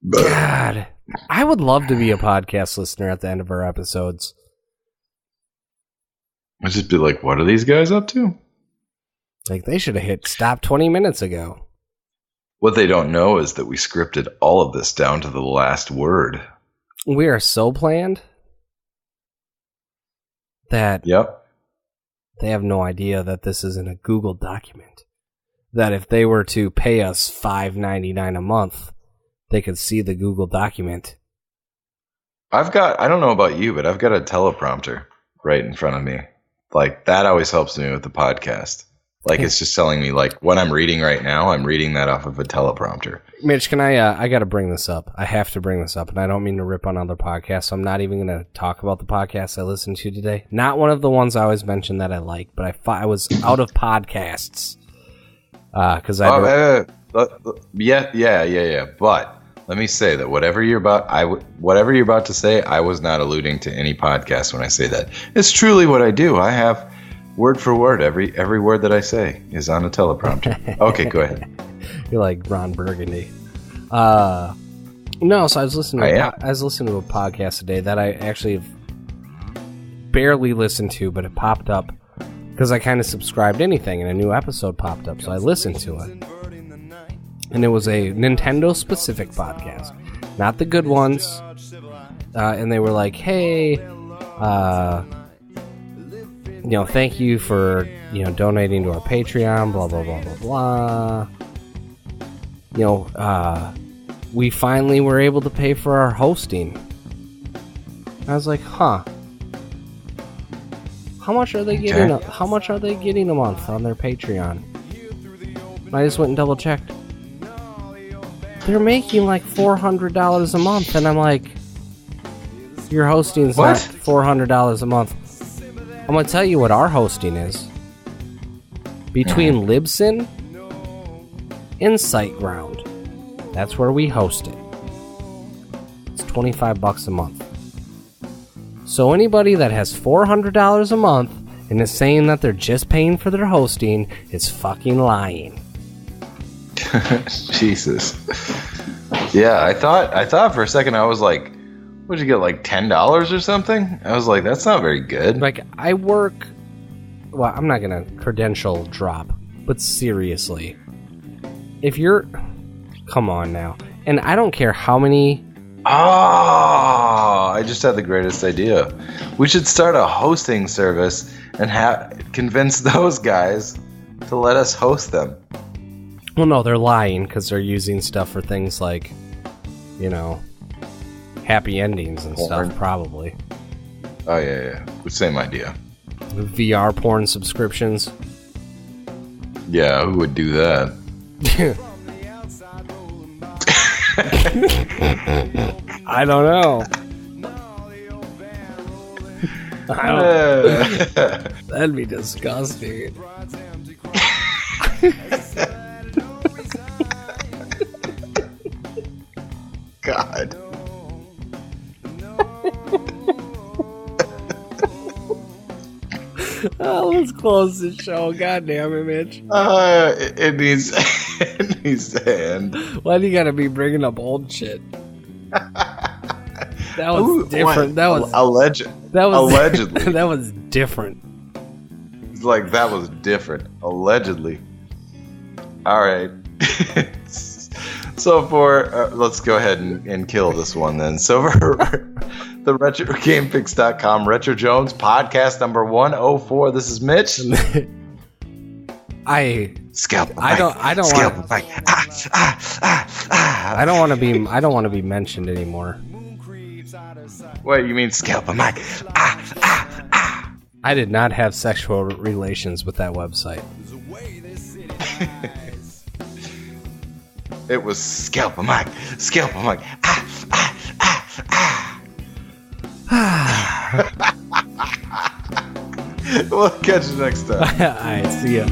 God, I would love to be a podcast listener at the end of our episodes. I'd just be like, what are these guys up to? Like, they should have hit stop 20 minutes ago. What they don't know is that we scripted all of this down to the last word. We are so planned that they have no idea that this isn't a Google document. That if they were to pay us $5.99 a month, they could see the Google document. I don't know about you, but I've got a teleprompter right in front of me. Like, that always helps me with the podcast. Like, it's just telling me, like, what I'm reading right now, I'm reading that off of a teleprompter. Mitch, can I got to bring this up. I have to bring this up, and I don't mean to rip on other podcasts, so I'm not even going to talk about the podcasts I listened to today. Not one of the ones I always mention that I like, but I was out of podcasts. Because yeah. But let me say that whatever you're about to say, I was not alluding to any podcast when I say that. It's truly what I do. I have word for word, every word that I say is on a teleprompter. Okay, go ahead. You're like Ron Burgundy. No, so I was listening to a podcast today that I actually have barely listened to, but it popped up because I kind of subscribed to anything, and a new episode popped up, so I listened to it. And it was a Nintendo-specific podcast, not the good ones. And they were like, hey, thank you for, donating to our Patreon, blah, blah, blah, blah, blah. We finally were able to pay for our hosting. I was like, huh. How much are they getting? How much are they getting a month on their Patreon? I just went and double checked. They're making like $400 a month, and I'm like, your hosting's not $400 a month. I'm gonna tell you what our hosting is. Between Libsyn and SiteGround, that's where we host it. It's $25 a month. So anybody that has $400 a month and is saying that they're just paying for their hosting is fucking lying. Jesus. Yeah, I thought for a second, I was like, what'd you get, like $10 or something? I was like, that's not very good. Like, I work, well, I'm not gonna credential drop, but seriously, if you're, come on now, and I don't care how many. I just had the greatest idea. We should start a hosting service and convince those guys to let us host them. Well, no, they're lying because they're using stuff for things like, happy endings and stuff, probably. Oh, yeah. Same idea. VR porn subscriptions. Yeah, who would do that? I don't know. That'd be disgusting. God. Oh, let's close the show. God damn it, Mitch. It needs to end. Why do you gotta be bringing up old shit? That was different. That was allegedly. That was different. It's like that was different. Allegedly. All right. So for let's go ahead and kill this one then. So for the RetroGameFix.com Retro Jones podcast number 104. This is Mitch. I don't want to be mentioned anymore. Wait, you mean scalp a mic? I did not have sexual relations with that website. It was scalp a mic. We'll catch you next time. All right, see ya.